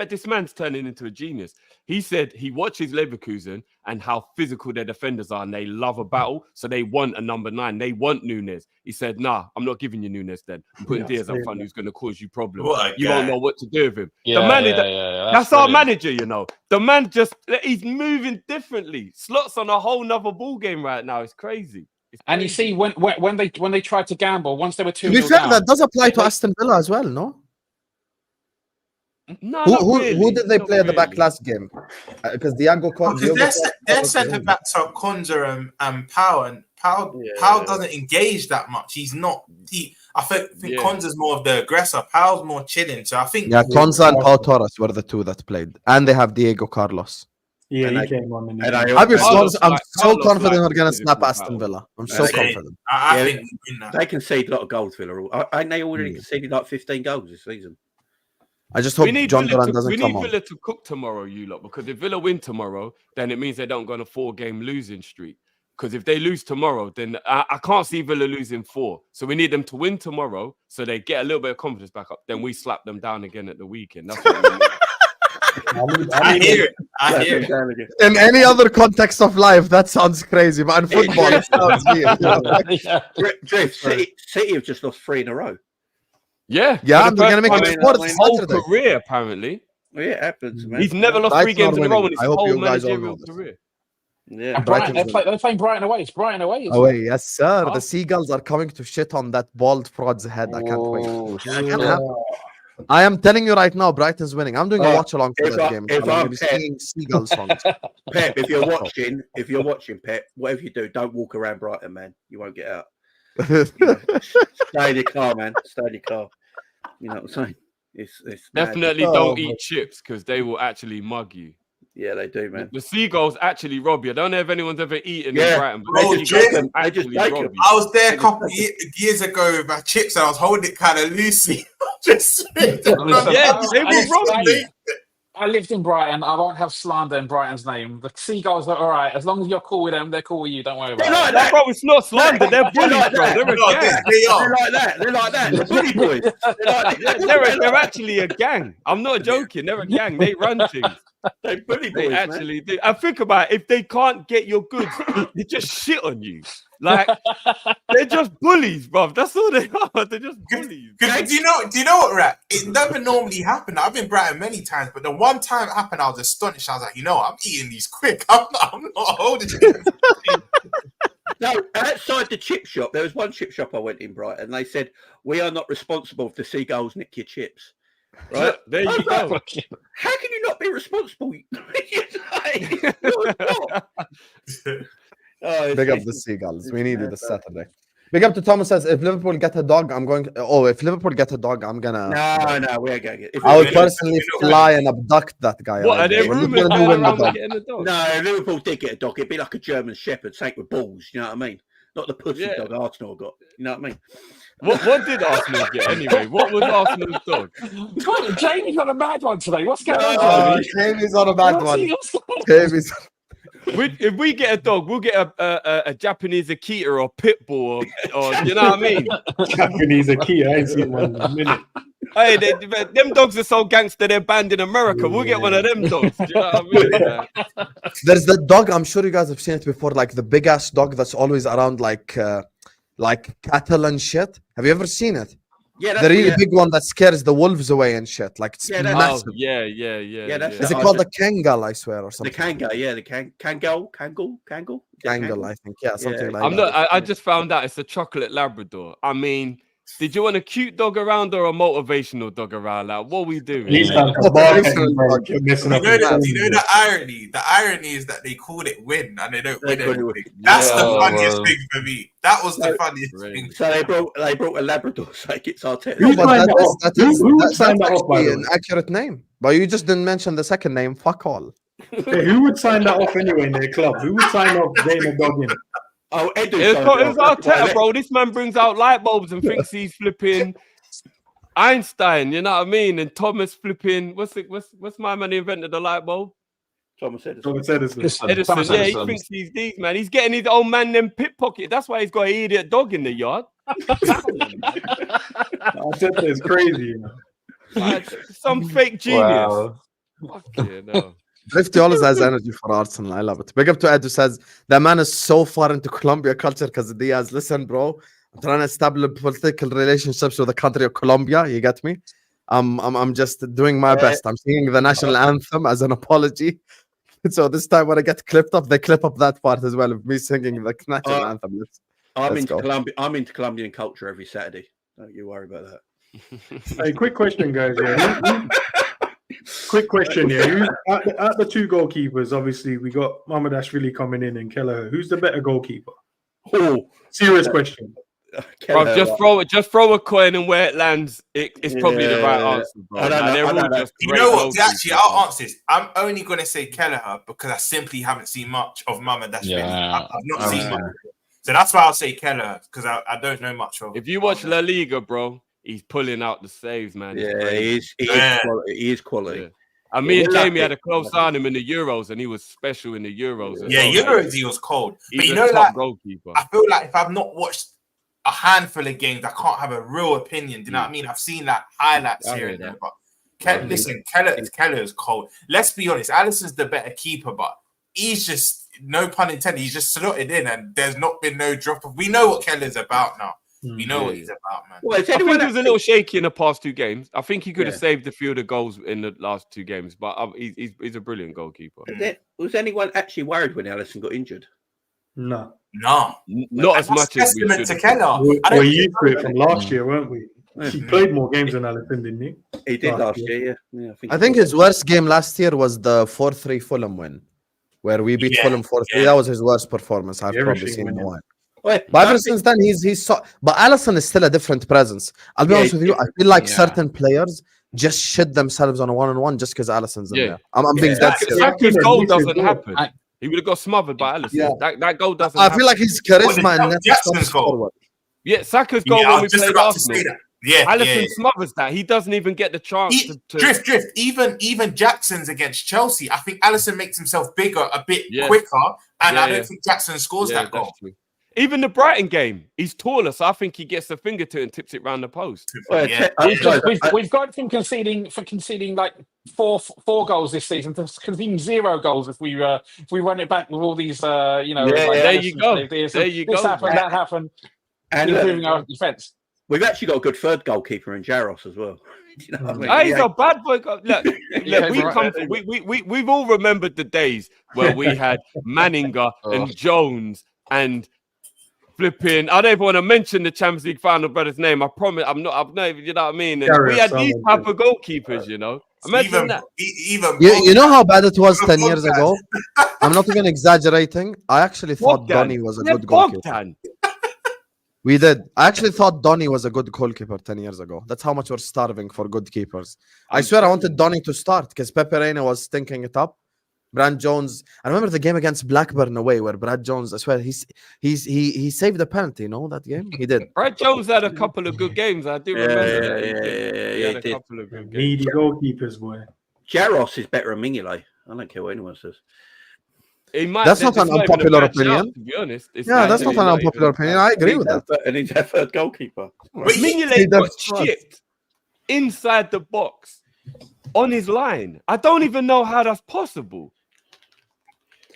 This man's turning into a genius. He said he watches Leverkusen and how physical their defenders are, and they love a battle, so they want a number 9. They want Nunes. He said, "Nah, I'm not giving you Nunes. Then I'm putting Diaz up front, who's going to cause you problems. You won't know what to do with him." Yeah, the man that's our brilliant. manager, you know. The man he's moving differently. Slot's on a whole nother ball game right now. It's crazy. And you see, when they tried to gamble, once they were 2-0 to be fair, down, that does apply to Aston Villa as well, no? No, who did they play at the back last game? Because Diego their centre backs are Konza and Pau, and Pau doesn't engage that much. He's not. I think Konza's more of the aggressor. Pau's more chilling. So I think Konza and Pau Torres were the two that played, and they have Diego Carlos. Yeah, he came on. I'm so confident we're gonna snap Aston Villa. I'm so confident. I think they concede a lot of goals, Villa. And they already conceded like 15 goals this season. I just hope John Duran doesn't come on. We need Villa to cook tomorrow, you lot, because if Villa win tomorrow, then it means they don't go on a 4-game losing streak. Because if they lose tomorrow, then I can't see Villa losing 4. So we need them to win tomorrow so they get a little bit of confidence back up. Then we slap them down again at the weekend. That's what we need. I hear it. In any other context of life, that sounds crazy, but in football, it sounds weird. Drift, City have just lost 3 in a row. Yeah, and they're gonna make it for his whole career, apparently. Well, yeah, it happens, man. He's never lost 3 games in a row in his whole managerial career. Yeah, and Brighton, they're playing Brighton away. It's Brighton away. Away, yes, sir. The Seagulls are coming to shit on that bald fraud's head. I can't wait. I am telling you right now, Brighton's winning. I'm doing a watch along for that game. If I'm singing Seagull songs. Pep, if you're watching, Pep, whatever you do, don't walk around Brighton, man. You won't get out. Stay in your car, man. Stay in your car. You know what I'm saying? It's definitely don't eat chips because they will actually mug you. Yeah, they do, man. The seagulls actually rob you. I don't know if anyone's ever eaten in Brighton. But Bro, they just rob you. I was there a couple of years ago with my chips and I was holding it kind of loosely. Just they will rob you. I lived in Brighton. I won't have slander in Brighton's name. The Seagulls are all right. As long as you're cool with them, they're cool with you. Don't worry about it. Like that, bro. It's not slander. They're bullies, bro. They're a gang. They're like that. They're bully boys. They're actually a gang. I'm not joking. They're a gang. They run things. They bully boys, they actually do. And think about it. If they can't get your goods, they just shit on you. Like they're just bullies, bro. That's all they are. They're just bullies. Do you know what, Rat? It never normally happened. I've been Brighton many times, but the one time it happened, I was astonished. I was like, I'm eating these quick. I'm not holding it. No, outside the chip shop, there was one chip shop I went in Brighton, and they said, "We are not responsible if the Seagulls nick your chips." Right? There you go. How can you not be responsible? Big up the Seagulls. We need it this Saturday. Big up to Thomas says, if Liverpool get a dog, I'm going. If Liverpool get a dog, I'm gonna. No, we're going to get. I would personally fly and abduct that guy. What are they rumors about getting a dog? No, Liverpool did get a dog. It'd be like a German Shepherd, take with balls. You know what I mean? Not the pussy dog Arsenal got. You know what I mean? What did Arsenal get anyway? What was Arsenal's dog? God, Jamie's on a mad one today. What's going on, Oh, Jamie? Jamie's on a bad What's he- one. what's going on? Jamie's If we get a dog, we'll get a Japanese Akita or Pitbull or you know what I mean? Japanese Akita, I ain't seen one in a minute. Hey, them dogs are so gangster they're banned in America. We'll get one of them dogs. Do you know what I mean? man? There's the dog. I'm sure you guys have seen it before, like the big ass dog that's always around, like cattle and shit. Have you ever seen it? Yeah, The really big one that scares the wolves away and shit. Like it's Yeah, that's- massive. Oh, yeah. that's Is it I called just- the Kangal? I swear, or The something. Kangal, yeah, the Kangal. Kangal, I think. Yeah, something like I'm that. not. I just found out it's a chocolate Labrador. I mean, did you want a cute dog around or a motivational dog around? Like, what we doing? He's man? done for bartending, bro. You're messing up. You know, his the, you know phone, the irony? The irony is that they called it win and they don't They win call it anything. win. That's Yeah, the funniest well. thing for me. That was the funniest Really. thing. So they brought a Labrador, so it gets Arteta. No, Who but signed that off? Who would sign that that's off, by actually the an way? accurate name. But you just didn't mention the second name. Fuck all. Hey, who would sign that off anyway in their club? Who would sign off getting a dog in? Oh, Edu. It's Arteta, bro. This man brings out light bulbs and thinks he's flipping Einstein. You know what I mean? And Thomas flipping. What's my man who invented the light bulb? Thomas Edison. Thomas Edison. Edison. Thomas Yeah, he Edison. thinks he's these man. He's getting his old man them pickpocket. That's why he's got an idiot dog in the yard. Arteta is crazy, you know. Like, some fake genius. Wow. Fucking hell. Drifty always has energy for Arsenal. I love it. Big up to Ed who says the man is so far into Colombia culture because of Diaz. Listen, bro, I'm trying to establish political relationships with the country of Colombia. You get me? I'm just doing my best. I'm singing the national anthem as an apology. So this time when I get clipped up, they clip up that part as well of me singing the national anthem. I'm Let's into go. Colombia. I'm into Colombian culture every Saturday. Don't you worry about that. Hey, quick question, guys. Yeah. Quick question here. Who's at the two goalkeepers? Obviously, we got Mamadashvili coming in and Kelleher. Who's the better goalkeeper? Oh, Serious question. Bro, just throw a coin and where it lands, it's probably the right answer, bro. I don't know, They're I don't all know. just You great know what? goalkeepers, Actually, I'll bro. answer this. I'm only going to say Kelleher because I simply haven't seen much of Mama Dashvili. Yeah. I've not seen much. So that's why I'll say Kelleher because I don't know much of. If you watch La Liga, bro, he's pulling out the saves, man. It's Yeah, crazy. he is quality. Yeah. And me and Yeah. Jamie had a close eye on him in the Euros, and he was special in the Euros. as Yeah, well. Euros he was cold. But He's you a know, top like goalkeeper. I feel like if I've not watched a handful of games, I can't have a real opinion. Do you know what I mean? I've seen like highlights I here hear and there, that. but listen, Keller is cold. Let's be honest, Alisson's the better keeper, but he's just, no pun intended, he's just slotted in and there's not been no drop of. We know what Keller's about now. We know what he's about, man. Well, I think he was a little shaky in the past two games. I think he could have Yeah. saved a few of the goals in the last two games, but he's a brilliant goalkeeper. Was anyone actually worried when Alisson got injured? No. No. Not as That's much as we testament should. to Keller. We're I don't used to it from last year, weren't we? He played more games than Alisson, didn't he? He did last year, yeah. I think his worst game last year was the 4-3 Fulham win, where we beat Yeah, Fulham 4-3. yeah. That was his worst performance I've Everything probably seen in a went in. while. Wait, But ever since then, he's so. But Alisson is still a different presence. I'll be Yeah, honest with you. I feel like yeah. certain players just shit themselves on a one-on-one just because Alisson's in Yeah. there. I'm being Yeah. dead serious. Saka's Yeah, goal this is doesn't good. happen. I- He would have got smothered by Alisson. Yeah. That goal doesn't I happen. feel like his What, charisma the and Jackson's steps goal? forward. Yeah, Saka's goal Yeah, when I'm we just played about to Arsenal. say that. Yeah, Alisson yeah. smothers that. He doesn't even get the chance to Drift. Even Jackson's against Chelsea. I think Alisson makes himself bigger, a bit Yeah. quicker, and Yeah, I don't yeah. think Jackson scores Yeah, that goal. that's true. Even the Brighton game, he's taller, so I think he gets a finger to it and tips it round the post. Yeah. We've gone from conceding like four goals this season to conceding 0 goals if we run it back with all these Yeah, like there you Alisson go. saved this, There you this go, happened, man. that happened, And improving our defense. we've actually got a good third goalkeeper in Jaros as well. You know what I mean? Ah, he's a bad boy. Look, Yeah, we right. come. We've all remembered the days where we had Manninger and Jones and flipping. I don't even want to mention the Champions League final brother's name. I promise. I'm not. You know what I mean? And we had these type of goalkeepers. You know. Imagine that. Even You know how bad it was 10 years ago? I'm not even exaggerating. I actually thought Bogdan. Donny was a Yeah, good goalkeeper. Bogdan. We did. I actually thought Donny was a good goalkeeper 10 years ago. That's how much we're starving for good keepers. I swear I wanted Donny to start because Pepe Reina was stinking it up. Brad Jones. I remember the game against Blackburn away where Brad Jones, I swear, he saved a penalty. You know that game? He did. Brad Jones had a couple of good games. I do remember that. He had a did. couple of good games. Needy goalkeepers, boy. Jaros is better than Mignolet. I don't care what anyone says. That's not an unpopular opinion. To be honest, Yeah, that's not an unpopular opinion. I agree with that. And he's their third goalkeeper. Mignolet got chipped inside the box on his line. I don't even know how that's possible.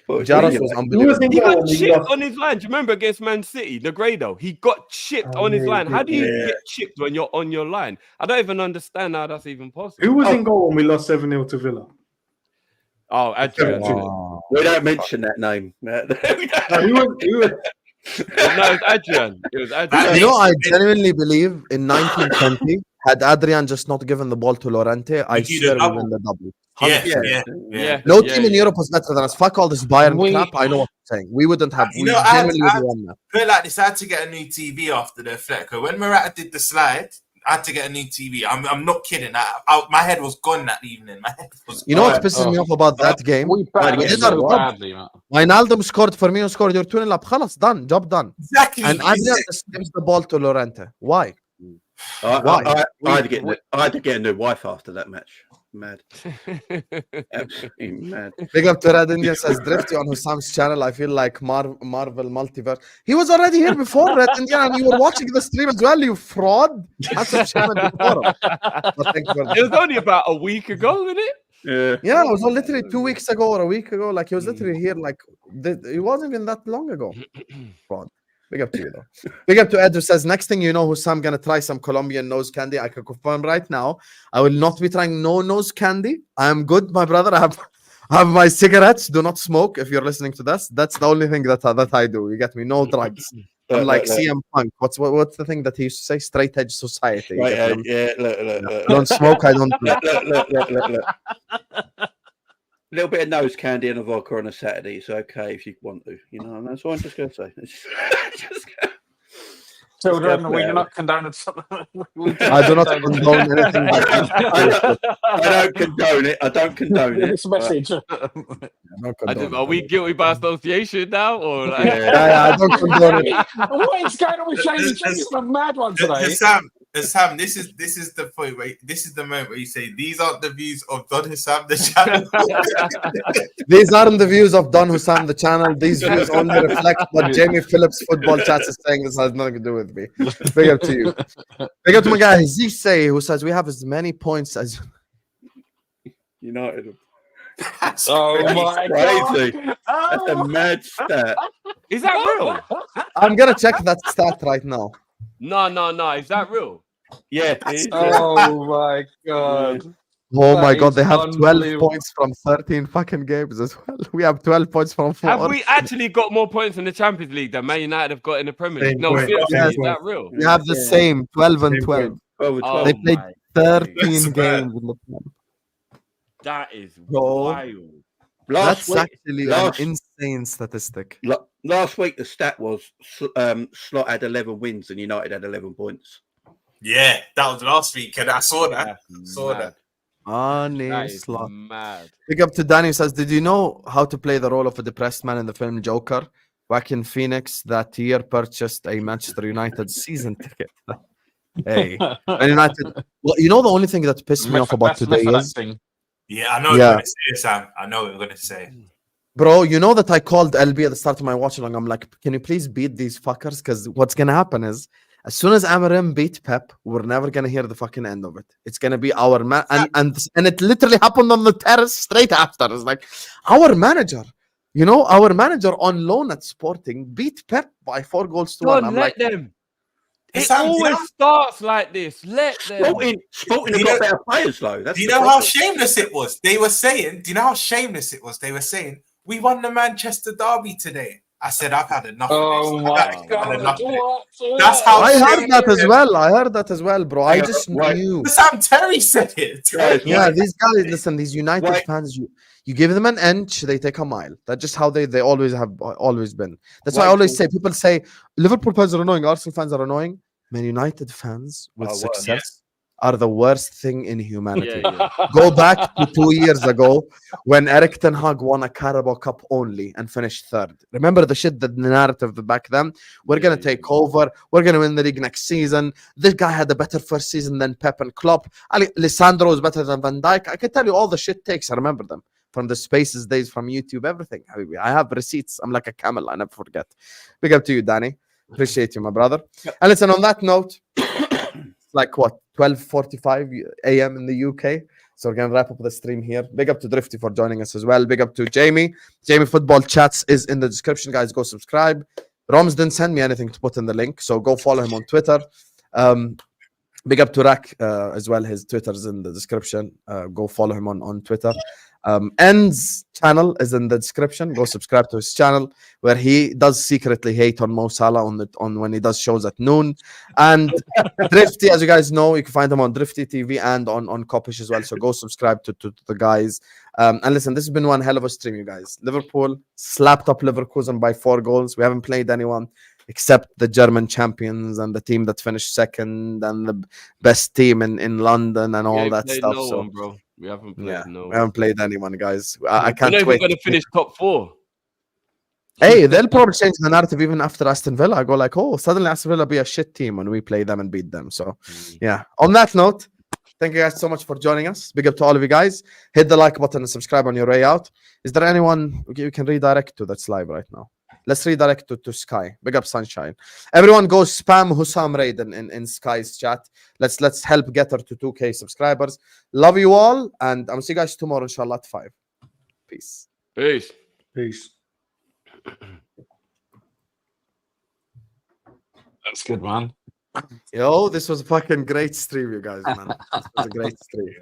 Jaros was unbelievable. He got chipped on his line. Do you remember against Man City, Negredo? He got chipped on his line. How do you get chipped when you're on your line? I don't even understand how that's even possible. Who was in goal when we lost 7-0 to Villa? Oh, Adrian. We don't mention that name. Who was? No, it's Adrian. It was Adrian. You know, I genuinely believe in 1920, had Adrian just not given the ball to Lorente, I swear we win the double. Yeah. No team in Europe was better than us. Fuck all this Bayern crap. I know what I'm saying. We wouldn't have. You We know, genuinely would have won that. put it like this: I had to get a new TV after the Fletcher. When Morata did the slide, I had to get a new TV. I'm not kidding. My head was gone that evening. My head was. You know what pisses me off about that game? We did not so badly, man. Wijnaldum scored, Firmino scored, you're 2-0 up. خلاص, done. Job done. Exactly. And Adrian just gives the ball to Lorente. Why? I had to get a new wife after that match. Mad. Absolutely mad. Big up to Red India, says Drifty on Husam's channel. I feel like Marvel Multiverse. He was already here before Red India, and you were watching the stream as well, you fraud. That's some shame before. But thank you for It was only about a week ago, wasn't it? Yeah, it was literally 2 weeks ago or a week ago. Like, he was literally here, like, it wasn't even that long ago. Fraud. Big up to you, though. Big up to Ed, who says, next thing you know, Husam gonna try some Colombian nose candy. I can confirm right now, I will not be trying no nose candy. I am good, my brother. I have my cigarettes. Do not smoke if you're listening to this. That's the only thing that I do. You get me? No drugs. I'm like CM Punk. What's the thing that he used to say? Straight edge society. Right, look. Don't smoke, I don't drink. Look. A little bit of nose candy and a vodka on a Saturday. It's okay if you want to. You know, and that's what I'm just going to say. Children, we do not condone it. I do not condone anything. I don't condone it. I don't condone it. This message. Are we guilty by association now? Or like... I don't condone it. What is going on with Jamie? Jamie's a mad one today. Sam, this is the point where this is the moment where you say these aren't the views of Don Husam the channel. These aren't the views of Don Husam the channel. These views only reflect what Jamie Phillips football chat is saying. This has nothing to do with me. Big up to you. Big up to my guy Zisei, who says we have as many points as United. Oh my crazy. That's a mad stat. Is that real? I'm gonna check that stat right now. No. Is that real? Yeah. Oh my god. Oh my god, they have 12 points from 13 fucking games as well. We have 12 points from 4. Have we actually got more points in the Champions League than Man United have got in the Premier League? No, seriously, is that real? We have the same 12 and 12. Oh, they played 13 That's games bad. in the Premier. that is Bro. wild. That's actually an insane statistic. Last week, the stat was Slot had 11 wins and United had 11 points. Yeah, that was last week, and I saw that. That is Slot. mad. Big up to Danny, who says, did you know how to play the role of a depressed man in the film Joker? Back in Phoenix that year, purchased a Manchester United season ticket. Hey, Man United. Well, you know the only thing that pissed me off about today is, Yeah, I know what you're going to say, Sam. I know what you're going to say. bro, you know that I called LB at the start of my watch along. I'm like, can you please beat these fuckers? Because what's gonna happen is, as soon as Amarim beat Pep, we're never gonna hear the fucking end of it. It's gonna be our man, and it literally happened on the terrace straight after. It's like our manager, our manager on loan at Sporting beat Pep by 4 goals to 1. I'm Let like, them. It Sam, always starts like this. Let them. Sporting have got better players, though. Do you know how shameless it was? They were saying, do you know how shameless it was? They were saying, we won the Manchester derby today. I said, I've had enough Oh of this. my I've had god. enough of it. What? That's how I heard that as well, bro. I just knew. Sam Terry said it. Yeah, these guys, listen, these United fans, you give them an inch, they take a mile. That's just how they always been. That's why I always say, people say Liverpool fans are annoying, Arsenal fans are annoying. Man United fans with success are the worst thing in humanity. Yeah. Go back to 2 years ago when Eric Ten Hag won a Carabao Cup only and finished third. Remember the shit, the narrative back then? We're going to take over. We're going to win the league next season. This guy had a better first season than Pep and Klopp. Lisandro is better than Van Dijk. I can tell you all the shit takes. I remember them from the Spaces days, from YouTube, everything. I have receipts. I'm like a camel. I never forget. Big up to you, Danny. Appreciate you, my brother. And listen, on that note, like what, 12:45 a.m. in the UK. So we're gonna wrap up the stream here. Big up to Drifty for joining us as well. Big up to Jamie. Jamie Football Chats is in the description, guys. Go subscribe. Romz didn't send me anything to put in the link, so go follow him on Twitter. Big up to Rak as well. His Twitter's in the description. Go follow him on Twitter. Endz channel is in the description. Go subscribe to his channel where he does secretly hate on Mo Salah on when he does shows at noon. And Drifty, as you guys know, you can find him on Drifty TV and on Kopish as well. So go subscribe to the guys. And listen, this has been one hell of a stream, you guys. Liverpool slapped up Leverkusen by 4 goals. We haven't played anyone except the German champions and the team that finished second and the best team in London and all that stuff. No so one, bro. We haven't played we haven't played anyone, guys. I can't We're wait. going to finish top 4. Hey, they'll probably change the narrative even after Aston Villa. I go like, oh, suddenly Aston Villa be a shit team when we play them and beat them. So, yeah. On that note, thank you guys so much for joining us. Big up to all of you guys. Hit the like button and subscribe on your way out. Is there anyone you can redirect to that's live right now? Let's redirect to Sky. Big up Sunshine. Everyone go spam Husam Raid in Sky's chat. Let's help get her to 2K subscribers. Love you all, and I'll see you guys tomorrow, inshallah, at 5. Peace. Peace. That's good, man. Yo, this was a fucking great stream, you guys, man. This was a great stream.